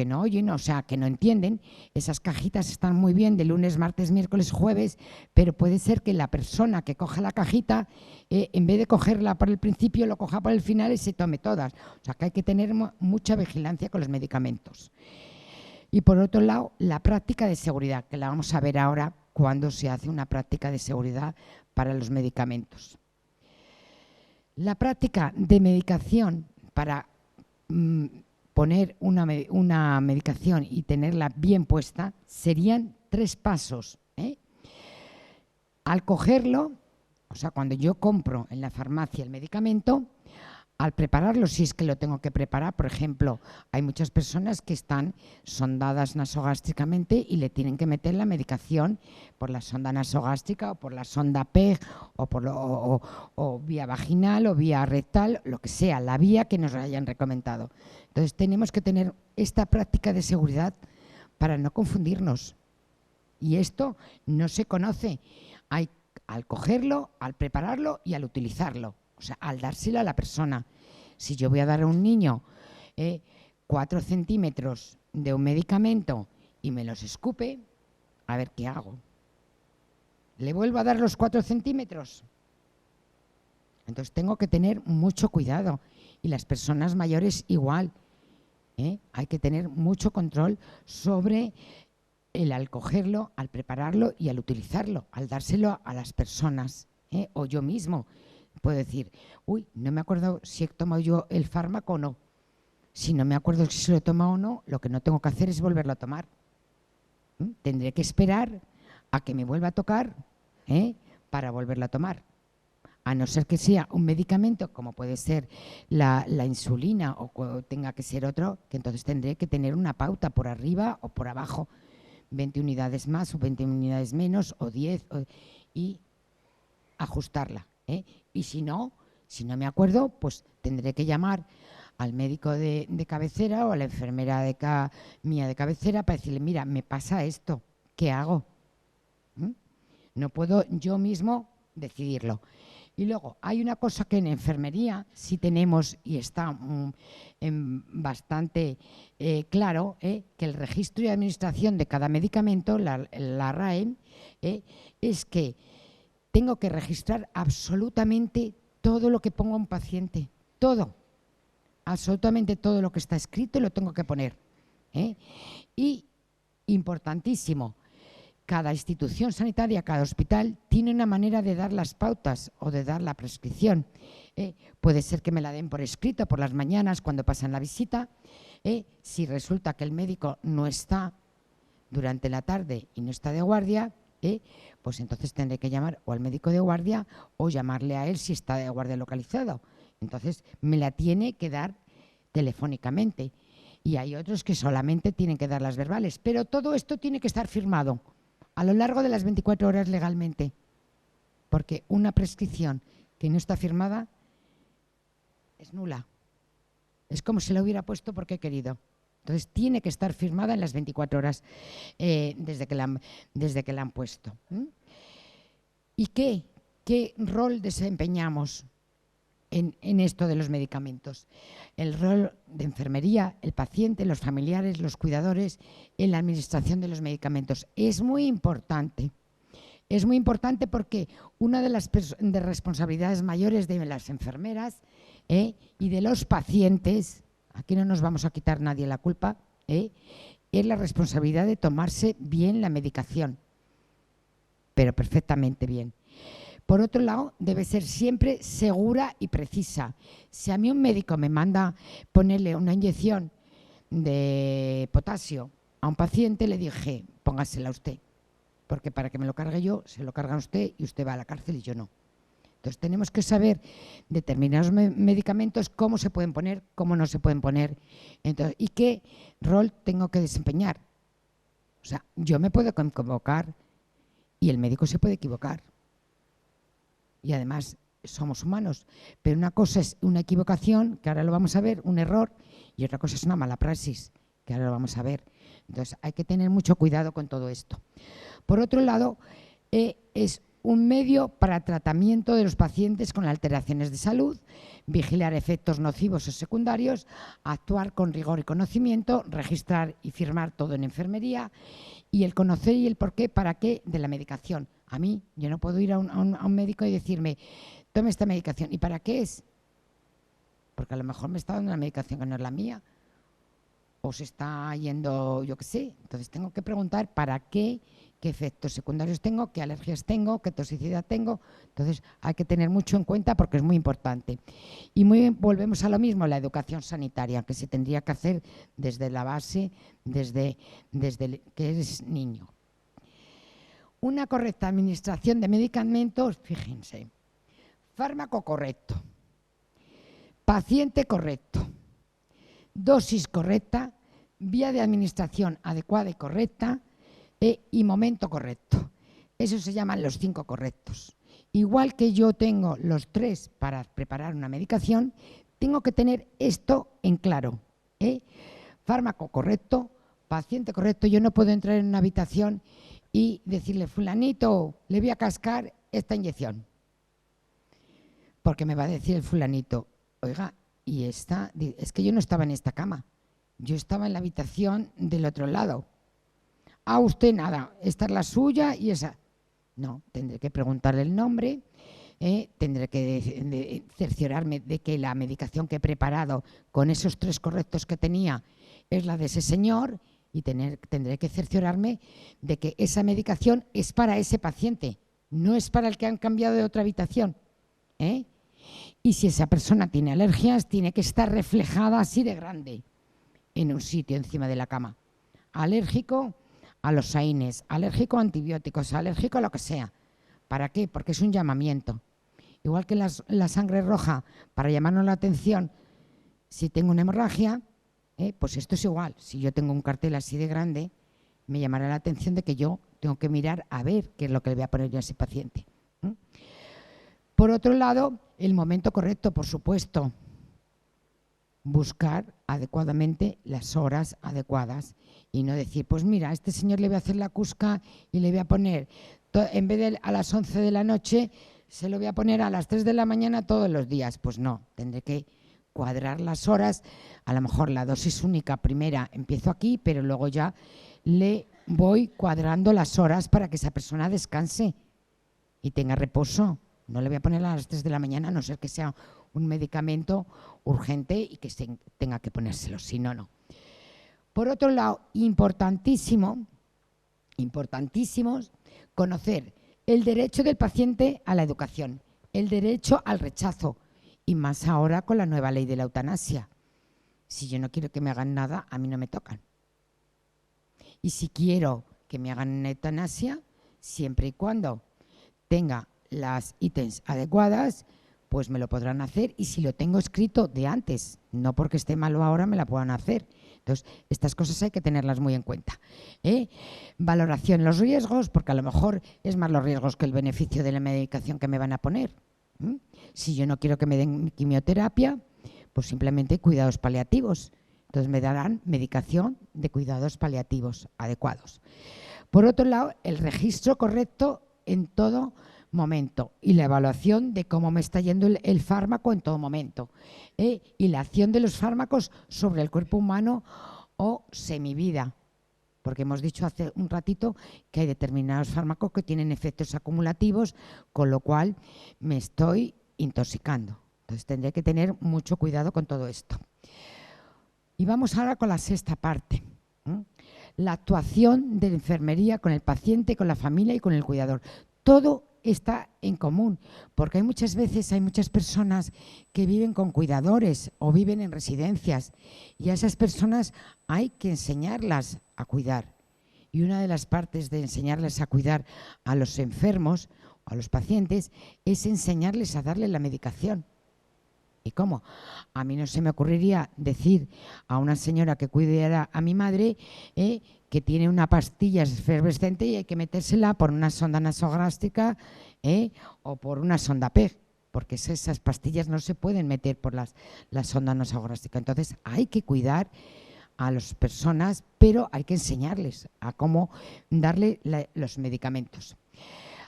no oyen, o sea, que no entienden. Esas cajitas están muy bien de lunes, martes, miércoles, jueves, pero puede ser que la persona que coja la cajita, en vez de cogerla por el principio, lo coja por el final y se tome todas. O sea, que hay que tener mucha vigilancia con los medicamentos. Y por otro lado, la práctica de seguridad, que la vamos a ver ahora cuando se hace una práctica de seguridad para los medicamentos. La práctica de medicación para poner una medicación y tenerla bien puesta serían 3 pasos. Al cogerlo, o sea, cuando yo compro en la farmacia el medicamento, al prepararlo, si es que lo tengo que preparar, por ejemplo, hay muchas personas que están sondadas nasogástricamente y le tienen que meter la medicación por la sonda nasogástrica o por la sonda PEG o vía vaginal o vía rectal, lo que sea, la vía que nos hayan recomendado. Entonces tenemos que tener esta práctica de seguridad para no confundirnos. Y esto no se conoce al cogerlo, al prepararlo y al utilizarlo. O sea, al dárselo a la persona. Si yo voy a dar a un niño 4 centímetros de un medicamento y me los escupe, a ver qué hago. ¿Le vuelvo a dar los 4 centímetros? Entonces tengo que tener mucho cuidado. Y las personas mayores igual. Hay que tener mucho control sobre al cogerlo, al prepararlo y al utilizarlo, al dárselo a las personas. O yo mismo. Puedo decir, uy, no me acuerdo si he tomado yo el fármaco o no. Si no me acuerdo si se lo he tomado o no, lo que no tengo que hacer es volverlo a tomar. Tendré que esperar a que me vuelva a tocar para volverlo a tomar. A no ser que sea un medicamento, como puede ser la insulina o tenga que ser otro, que entonces tendré que tener una pauta por arriba o por abajo. 20 unidades más o 20 unidades menos o 10 y ajustarla. Y si no me acuerdo, pues tendré que llamar al médico de cabecera o a la enfermera mía de cabecera para decirle, mira, me pasa esto, ¿qué hago? No puedo yo mismo decidirlo. Y luego hay una cosa que en enfermería sí tenemos y está bastante claro, que el registro de administración de cada medicamento, la RAE, es que tengo que registrar absolutamente todo lo que pongo a un paciente, todo, absolutamente todo lo que está escrito lo tengo que poner. Y, importantísimo, cada institución sanitaria, cada hospital tiene una manera de dar las pautas o de dar la prescripción. Puede ser que me la den por escrito por las mañanas cuando pasan la visita. Si resulta que el médico no está durante la tarde y no está de guardia, pues entonces tendré que llamar o al médico de guardia o llamarle a él si está de guardia localizado. Entonces me la tiene que dar telefónicamente. Y hay otros que solamente tienen que dar las verbales. Pero todo esto tiene que estar firmado a lo largo de las 24 horas legalmente. Porque una prescripción que no está firmada es nula. Es como si la hubiera puesto porque he querido. Entonces tiene que estar firmada en las 24 horas desde que la han puesto. ¿Y qué rol desempeñamos en esto de los medicamentos? El rol de enfermería, el paciente, los familiares, los cuidadores en la administración de los medicamentos. Es muy importante. Es muy importante porque una de las responsabilidades mayores de las enfermeras y de los pacientes, aquí no nos vamos a quitar nadie la culpa, es la responsabilidad de tomarse bien la medicación, pero perfectamente bien. Por otro lado, debe ser siempre segura y precisa. Si a mí un médico me manda ponerle una inyección de potasio a un paciente, le dije, póngasela usted, porque para que me lo cargue yo, se lo carga usted y usted va a la cárcel y yo no. Entonces tenemos que saber determinados medicamentos, cómo se pueden poner, cómo no se pueden poner, entonces, y qué rol tengo que desempeñar. O sea, yo me puedo equivocar y el médico se puede equivocar. Y además somos humanos. Pero una cosa es una equivocación, que ahora lo vamos a ver, un error, y otra cosa es una mala praxis, que ahora lo vamos a ver. Entonces hay que tener mucho cuidado con todo esto. Por otro lado, es un medio para tratamiento de los pacientes con alteraciones de salud, vigilar efectos nocivos o secundarios, actuar con rigor y conocimiento, registrar y firmar todo en enfermería y el conocer y el por qué, para qué de la medicación. A mí, yo no puedo ir a un médico y decirme, tome esta medicación. ¿Y para qué es? Porque a lo mejor me está dando una medicación que no es la mía o se está yendo, yo qué sé. Entonces tengo que preguntar para qué efectos secundarios tengo, qué alergias tengo, qué toxicidad tengo. Entonces hay que tener mucho en cuenta porque es muy importante. Y volvemos a lo mismo, la educación sanitaria, que se tendría que hacer desde la base, desde que eres niño. Una correcta administración de medicamentos, fíjense, fármaco correcto, paciente correcto, dosis correcta, vía de administración adecuada y correcta, y momento correcto. Eso se llaman los 5 correctos. Igual que yo tengo los 3 para preparar una medicación, tengo que tener esto en claro. Fármaco correcto, paciente correcto. Yo no puedo entrar en una habitación y decirle, fulanito, le voy a cascar esta inyección. Porque me va a decir el fulanito, oiga, y esta, es que yo no estaba en esta cama, yo estaba en la habitación del otro lado. A usted nada, esta es la suya y esa. No, tendré que preguntarle el nombre, tendré que cerciorarme de que la medicación que he preparado con esos 3 correctos que tenía es la de ese señor y tendré que cerciorarme de que esa medicación es para ese paciente, no es para el que han cambiado de otra habitación. Y si esa persona tiene alergias, tiene que estar reflejada así de grande en un sitio encima de la cama. Alérgico a los AINES, alérgico a antibióticos, alérgico a lo que sea. ¿Para qué? Porque es un llamamiento. Igual que la sangre roja, para llamarnos la atención, si tengo una hemorragia, pues esto es igual. Si yo tengo un cartel así de grande, me llamará la atención de que yo tengo que mirar a ver qué es lo que le voy a poner yo a ese paciente. Por otro lado, el momento correcto, por supuesto. Buscar adecuadamente las horas adecuadas y no decir, pues mira, a este señor le voy a hacer la cusca y le voy a poner, en vez de a las 11 de la noche, se lo voy a poner a las 3 de la mañana todos los días. Pues no, tendré que cuadrar las horas. A lo mejor la dosis única primera empiezo aquí, pero luego ya le voy cuadrando las horas para que esa persona descanse y tenga reposo. No le voy a poner a las 3 de la mañana, a no ser que sea un medicamento urgente y que tenga que ponérselo, si no, no. Por otro lado, importantísimo, conocer el derecho del paciente a la educación, el derecho al rechazo, y más ahora con la nueva ley de la eutanasia. Si yo no quiero que me hagan nada, a mí no me tocan. Y si quiero que me hagan una eutanasia, siempre y cuando tenga las ítems adecuadas, pues me lo podrán hacer, y si lo tengo escrito de antes, no porque esté malo ahora me la puedan hacer. Entonces, estas cosas hay que tenerlas muy en cuenta. Valoración de los riesgos, porque a lo mejor es más los riesgos que el beneficio de la medicación que me van a poner. Si yo no quiero que me den quimioterapia, pues simplemente cuidados paliativos. Entonces me darán medicación de cuidados paliativos adecuados. Por otro lado, el registro correcto en todo momento y la evaluación de cómo me está yendo el fármaco en todo momento, y la acción de los fármacos sobre el cuerpo humano o semivida, porque hemos dicho hace un ratito que hay determinados fármacos que tienen efectos acumulativos, con lo cual me estoy intoxicando. Entonces tendré que tener mucho cuidado con todo esto. Y vamos ahora con la 6ª parte. La actuación de la enfermería con el paciente, con la familia y con el cuidador. Todo está en común, porque hay muchas veces, hay muchas personas que viven con cuidadores o viven en residencias y a esas personas hay que enseñarlas a cuidar. Y una de las partes de enseñarles a cuidar a los enfermos o a los pacientes es enseñarles a darle la medicación. ¿Y cómo? A mí no se me ocurriría decir a una señora que cuidara a mi madre que tiene una pastilla efervescente y hay que metérsela por una sonda nasogástrica o por una sonda PEG, porque esas pastillas no se pueden meter por la sonda nasogástrica. Entonces hay que cuidar a las personas, pero hay que enseñarles a cómo darle los medicamentos.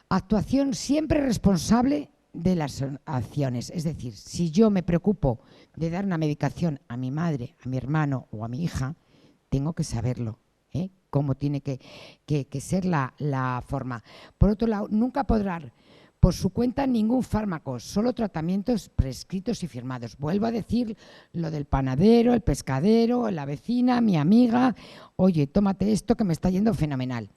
Actuación siempre responsable de las acciones. Es decir, si yo me preocupo de dar una medicación a mi madre, a mi hermano o a mi hija, tengo que saberlo, cómo tiene que ser la forma. Por otro lado, nunca podrá por su cuenta ningún fármaco, solo tratamientos prescritos y firmados. Vuelvo a decir lo del panadero, el pescadero, la vecina, mi amiga. Oye, tómate esto que me está yendo fenomenal.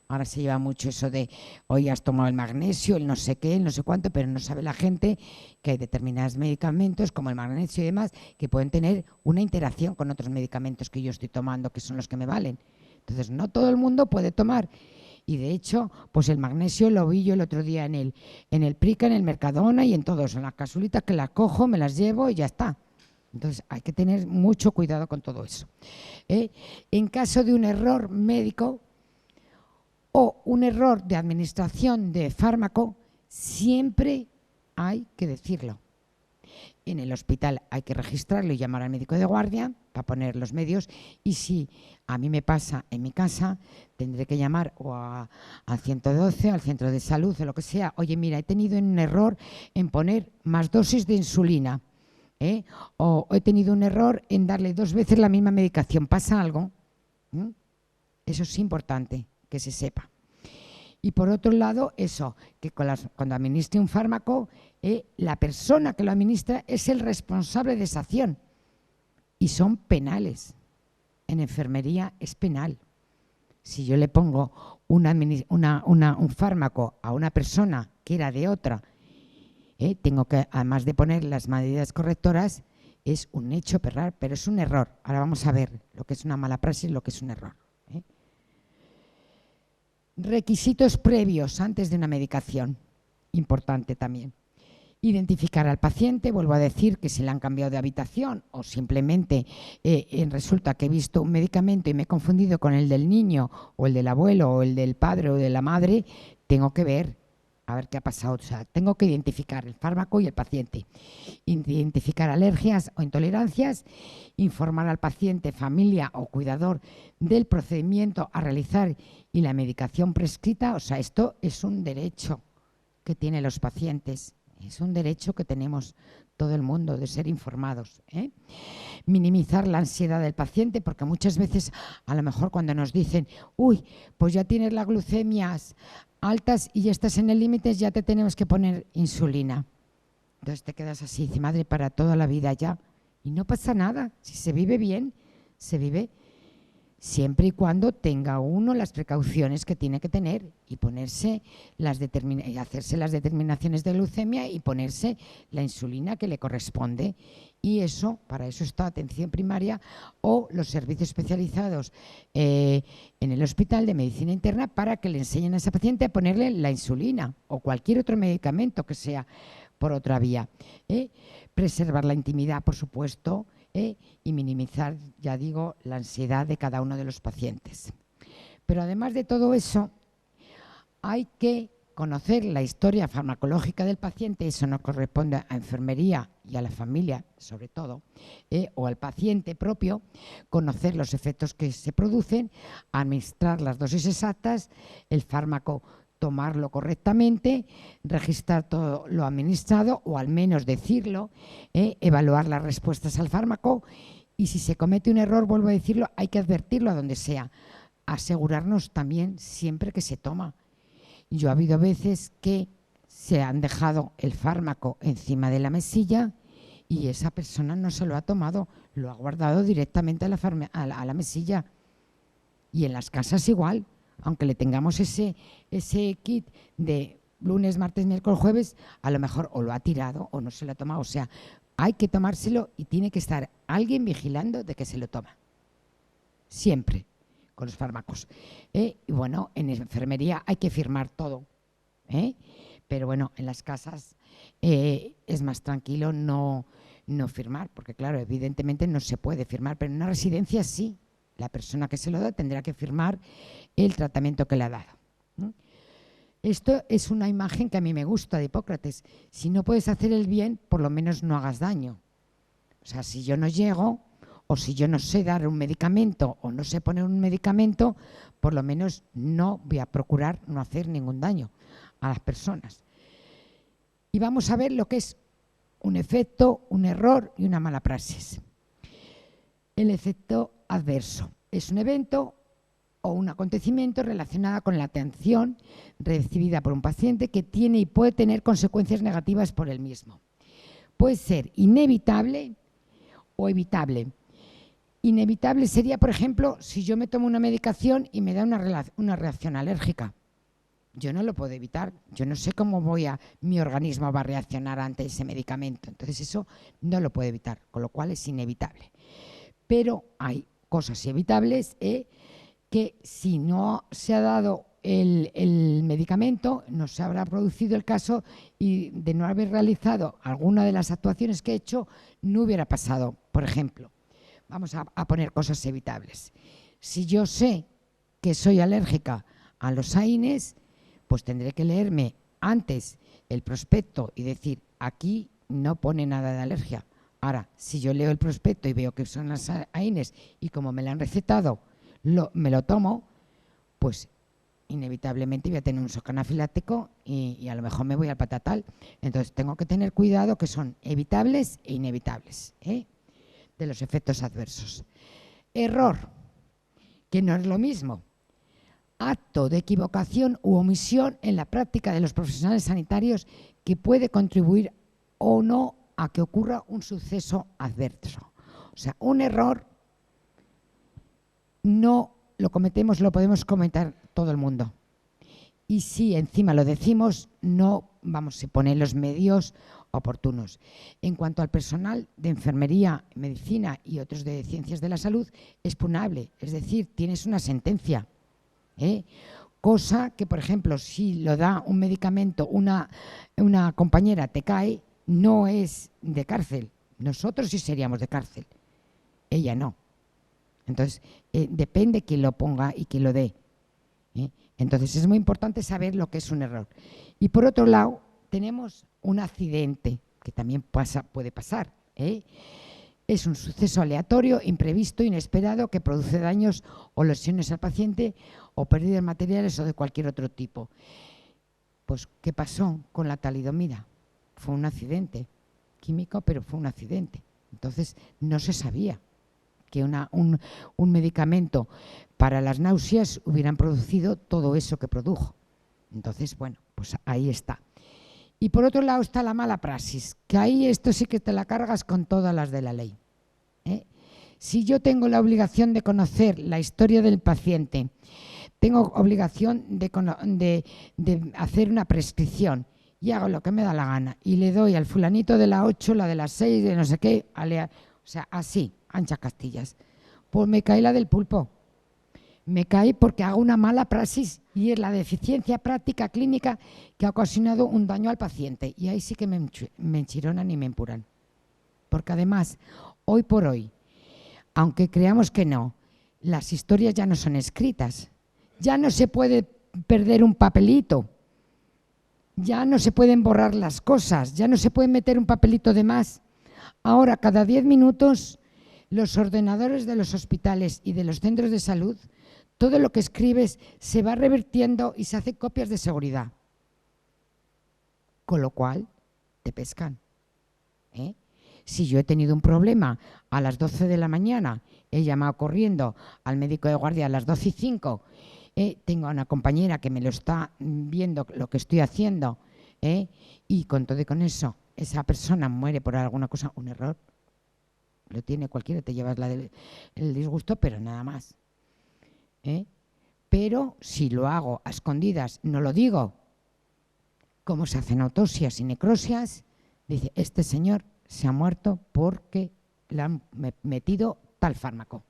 Ahora se lleva mucho eso de, hoy has tomado el magnesio, el no sé qué, el no sé cuánto, pero no sabe la gente que hay determinados medicamentos, como el magnesio y demás, que pueden tener una interacción con otros medicamentos que yo estoy tomando, que son los que me valen. Entonces, no todo el mundo puede tomar. Y de hecho, pues el magnesio lo vi yo el otro día en el Prica, en el Mercadona y en todos, en las casulitas que las cojo, me las llevo y ya está. Entonces, hay que tener mucho cuidado con todo eso. En caso de un error médico o un error de administración de fármaco, siempre hay que decirlo. En el hospital hay que registrarlo y llamar al médico de guardia para poner los medios, y si a mí me pasa en mi casa, tendré que llamar o al 112, al centro de salud o lo que sea. Oye, mira, he tenido un error en poner más dosis de insulina, o he tenido un error en darle 2 veces la misma medicación. ¿Pasa algo? Eso es importante que se sepa. Y por otro lado, eso, que cuando administre un fármaco, la persona que lo administra es el responsable de esa acción. Y son penales. En enfermería es penal. Si yo le pongo un fármaco a una persona que era de otra, tengo que, además de poner las medidas correctoras, es un hecho penal, pero es un error. Ahora vamos a ver lo que es una mala praxis y lo que es un error. Requisitos previos antes de una medicación, importante también. Identificar al paciente, vuelvo a decir que si le han cambiado de habitación o simplemente resulta que he visto un medicamento y me he confundido con el del niño o el del abuelo o el del padre o de la madre, tengo que ver a ver qué ha pasado. O sea, tengo que identificar el fármaco y el paciente, identificar alergias o intolerancias, informar al paciente, familia o cuidador del procedimiento a realizar y la medicación prescrita. O sea, esto es un derecho que tienen los pacientes, es un derecho que tenemos todo el mundo de ser informados. Minimizar la ansiedad del paciente, porque muchas veces, a lo mejor cuando nos dicen, uy, pues ya tienes las glucemias altas y ya estás en el límite, ya te tenemos que poner insulina. Entonces te quedas así, dice, madre, para toda la vida ya. Y no pasa nada, si se vive bien, se vive siempre y cuando tenga uno las precauciones que tiene que tener y ponerse hacerse las determinaciones de glucemia y ponerse la insulina que le corresponde. Y eso, para eso está atención primaria o los servicios especializados en el hospital de medicina interna, para que le enseñen a ese paciente a ponerle la insulina o cualquier otro medicamento que sea por otra vía. Preservar la intimidad, por supuesto, y minimizar, ya digo, la ansiedad de cada uno de los pacientes. Pero además de todo eso, hay que conocer la historia farmacológica del paciente. Eso nos corresponde a enfermería y a la familia, sobre todo, o al paciente propio, conocer los efectos que se producen, administrar las dosis exactas, el fármaco tomarlo correctamente, registrar todo lo administrado o al menos decirlo, evaluar las respuestas al fármaco, y si se comete un error, vuelvo a decirlo, hay que advertirlo a donde sea. Asegurarnos también siempre que se toma. Yo ha habido veces que se han dejado el fármaco encima de la mesilla y esa persona no se lo ha tomado, lo ha guardado directamente a la mesilla. Y en las casas igual. aunque le tengamos ese kit de lunes, martes, miércoles, jueves, a lo mejor o lo ha tirado o no se lo ha tomado. O sea, hay que tomárselo y tiene que estar alguien vigilando de que se lo toma. Siempre, con los fármacos. Y bueno, en enfermería hay que firmar todo. Pero bueno, en las casas es más tranquilo no firmar, porque claro, evidentemente no se puede firmar, pero en una residencia sí. La persona que se lo da tendrá que firmar el tratamiento que le ha dado. Esto es una imagen que a mí me gusta de Hipócrates. Si no puedes hacer el bien, por lo menos no hagas daño. O sea, si yo no llego, o si yo no sé dar un medicamento o no sé poner un medicamento, por lo menos no voy a procurar no hacer ningún daño a las personas. Y vamos a ver lo que es un efecto, un error y una mala praxis. El efecto adverso es un evento o un acontecimiento relacionado con la atención recibida por un paciente que tiene y puede tener consecuencias negativas por el mismo. Puede ser inevitable o evitable. Inevitable sería, por ejemplo, si yo me tomo una medicación y me da una reacción alérgica. Yo no lo puedo evitar. Yo no sé cómo mi organismo va a reaccionar ante ese medicamento. Entonces eso no lo puedo evitar, con lo cual es inevitable. Pero hay cosas evitables que si no se ha dado el medicamento, no se habrá producido el caso y de no haber realizado alguna de las actuaciones que he hecho, no hubiera pasado. Por ejemplo, vamos a poner cosas evitables. Si yo sé que soy alérgica a los AINES, pues tendré que leerme antes el prospecto y decir, aquí no pone nada de alergia. Ahora, si yo leo el prospecto y veo que son las AINES y como me lo han recetado, me lo tomo, pues inevitablemente voy a tener un shock anafiláctico y a lo mejor me voy al patatal. Entonces tengo que tener cuidado, que son evitables e inevitables, de los efectos adversos. Error, que no es lo mismo. Acto de equivocación u omisión en la práctica de los profesionales sanitarios que puede contribuir o no a que ocurra un suceso adverso. O sea, un error no lo cometemos, lo podemos cometer todo el mundo. Y si encima lo decimos, no vamos a poner los medios oportunos. En cuanto al personal de enfermería, medicina y otros de ciencias de la salud, es punable, es decir, tienes una sentencia. Cosa que, por ejemplo, si lo da un medicamento, una compañera te cae, no es de cárcel. Nosotros sí seríamos de cárcel, ella no. Entonces, depende quién lo ponga y quién lo dé. Entonces, es muy importante saber lo que es un error. Y por otro lado, tenemos un accidente, que también puede pasar. Es un suceso aleatorio, imprevisto, inesperado, que produce daños o lesiones al paciente o pérdidas materiales o de cualquier otro tipo. Pues, ¿qué pasó con la talidomida? Fue un accidente químico, pero fue un accidente. Entonces, no se sabía que un medicamento para las náuseas hubieran producido todo eso que produjo. Entonces, bueno, pues ahí está. Y por otro lado está la mala praxis, que ahí esto sí que te la cargas con todas las de la ley. Si yo tengo la obligación de conocer la historia del paciente, tengo obligación de hacer una prescripción y hago lo que me da la gana y le doy al fulanito de la 8, la de las 6, de no sé qué, o sea, así, anchas castillas. Pues me cae la del pulpo. Me cae porque hago una mala praxis y es la deficiencia práctica clínica que ha ocasionado un daño al paciente. Y ahí sí que me enchironan y me empuran. Porque además, hoy por hoy, aunque creamos que no, las historias ya no son escritas. Ya no se puede perder un papelito. Ya no se pueden borrar las cosas. Ya no se puede meter un papelito de más. Ahora, cada 10 minutos, los ordenadores de los hospitales y de los centros de salud, todo lo que escribes se va revirtiendo y se hacen copias de seguridad. Con lo cual, te pescan. Si yo he tenido un problema a las 12 de la mañana, he llamado corriendo al médico de guardia a las 12:05, tengo a una compañera que me lo está viendo lo que estoy haciendo, y con todo y con eso, esa persona muere por alguna cosa, un error. Lo tiene cualquiera, te llevas el disgusto, pero nada más. pero si lo hago a escondidas, no lo digo, como se hacen autopsias y necrosias, dice, este señor se ha muerto porque le han metido tal fármaco.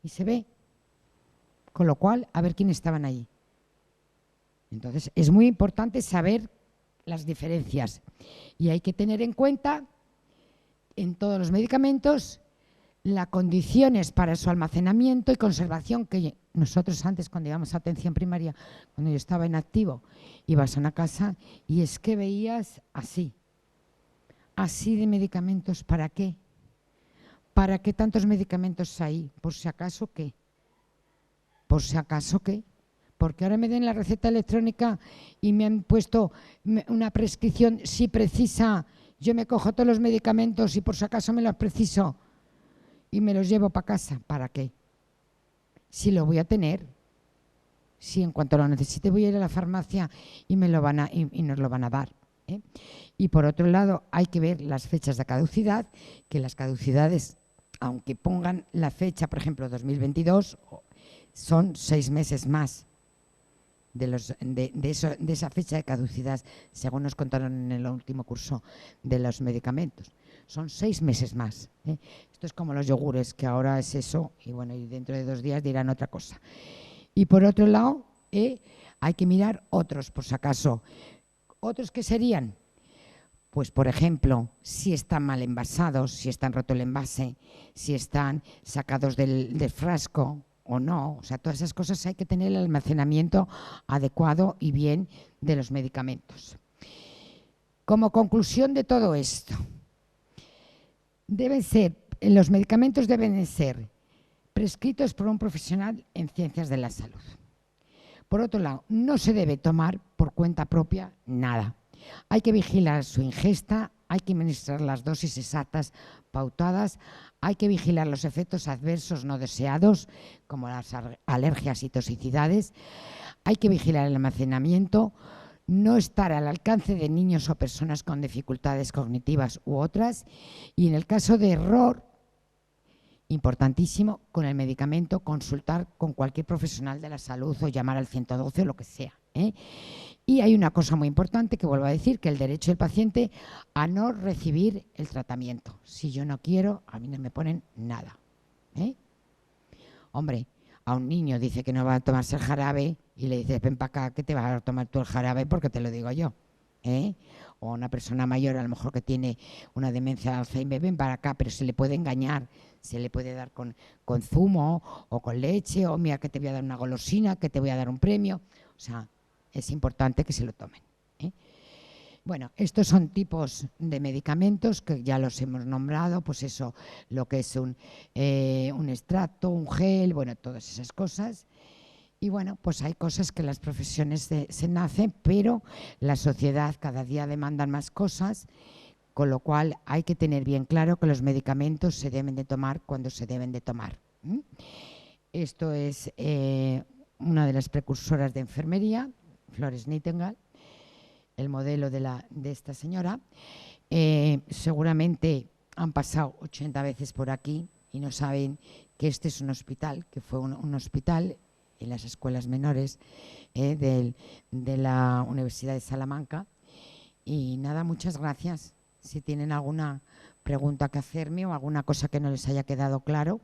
Y se ve, con lo cual, a ver quiénes estaban allí. Entonces, es muy importante saber las diferencias y hay que tener en cuenta en todos los medicamentos las condiciones para su almacenamiento y conservación, que nosotros antes cuando íbamos a atención primaria, cuando yo estaba en activo, ibas a una casa y es que veías así de medicamentos. ¿Para qué? ¿Para qué tantos medicamentos hay? ¿Por si acaso qué? ¿Por si acaso qué? Porque ahora me den la receta electrónica y me han puesto una prescripción, si precisa, yo me cojo todos los medicamentos y por si acaso me los preciso y me los llevo para casa. ¿Para qué? Si lo voy a tener, si en cuanto lo necesite voy a ir a la farmacia y me lo van a, y nos lo van a dar. Y por otro lado hay que ver las fechas de caducidad, que las caducidades, aunque pongan la fecha, por ejemplo, 2022, son 6 meses más de esa fecha de caducidad, según nos contaron en el último curso de los medicamentos. Son 6 meses más. Esto es como los yogures, que ahora es eso, y bueno, y dentro de 2 días dirán otra cosa. Y por otro lado, hay que mirar otros, por si acaso. ¿Otros qué serían? Pues, por ejemplo, si están mal envasados, si están roto el envase, si están sacados del frasco o no. O sea, todas esas cosas hay que tener el almacenamiento adecuado y bien de los medicamentos. Como conclusión de todo esto, los medicamentos deben ser prescritos por un profesional en ciencias de la salud. Por otro lado, no se debe tomar por cuenta propia nada. Hay que vigilar su ingesta, hay que administrar las dosis exactas pautadas, hay que vigilar los efectos adversos no deseados, como las alergias y toxicidades, hay que vigilar el almacenamiento, no estar al alcance de niños o personas con dificultades cognitivas u otras, y en el caso de error, importantísimo, con el medicamento, consultar con cualquier profesional de la salud o llamar al 112 o lo que sea. Y hay una cosa muy importante que vuelvo a decir, que el derecho del paciente a no recibir el tratamiento. Si yo no quiero, a mí no me ponen nada. Hombre, a un niño dice que no va a tomarse el jarabe y le dices, ven para acá que te vas a tomar tú el jarabe porque te lo digo yo. O una persona mayor a lo mejor que tiene una demencia de Alzheimer, ven para acá, pero se le puede engañar, se le puede dar con zumo o con leche, o mira que te voy a dar una golosina, que te voy a dar un premio. O sea, es importante que se lo tomen. Bueno, estos son tipos de medicamentos que ya los hemos nombrado, pues eso, lo que es un extracto, un gel, bueno, todas esas cosas. Y bueno, pues hay cosas que las profesiones se nacen, pero la sociedad cada día demanda más cosas, con lo cual hay que tener bien claro que los medicamentos se deben de tomar cuando se deben de tomar. Esto es una de las precursoras de enfermería, Florence Nightingale, el modelo de esta señora. Seguramente han pasado 80 veces por aquí y no saben que este es un hospital, que fue un hospital en las escuelas menores de la Universidad de Salamanca. Y nada, muchas gracias. Si tienen alguna pregunta que hacerme o alguna cosa que no les haya quedado claro.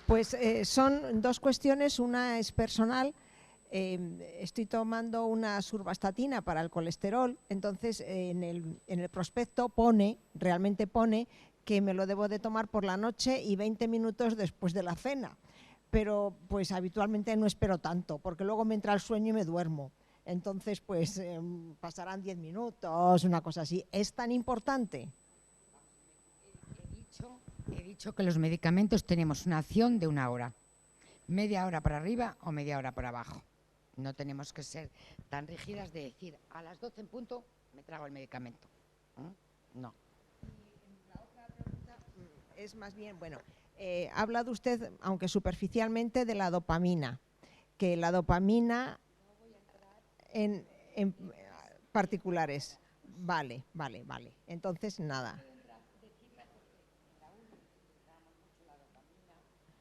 Pues son 2 cuestiones, una es personal. Estoy tomando una survastatina para el colesterol, entonces en el prospecto realmente pone que me lo debo de tomar por la noche y 20 minutos después de la cena, pero pues habitualmente no espero tanto, porque luego me entra el sueño y me duermo. Entonces pues pasarán 10 minutos, una cosa así. ¿Es tan importante? He dicho que los medicamentos tenemos una acción de 1 hora, media hora para arriba o media hora para abajo. No tenemos que ser tan rígidas de decir a las 12 en punto me trago el medicamento. No. Y la otra pregunta es más bien, bueno, ha hablado usted, aunque superficialmente, de la dopamina, que la dopamina particulares. Vale. Entonces, nada.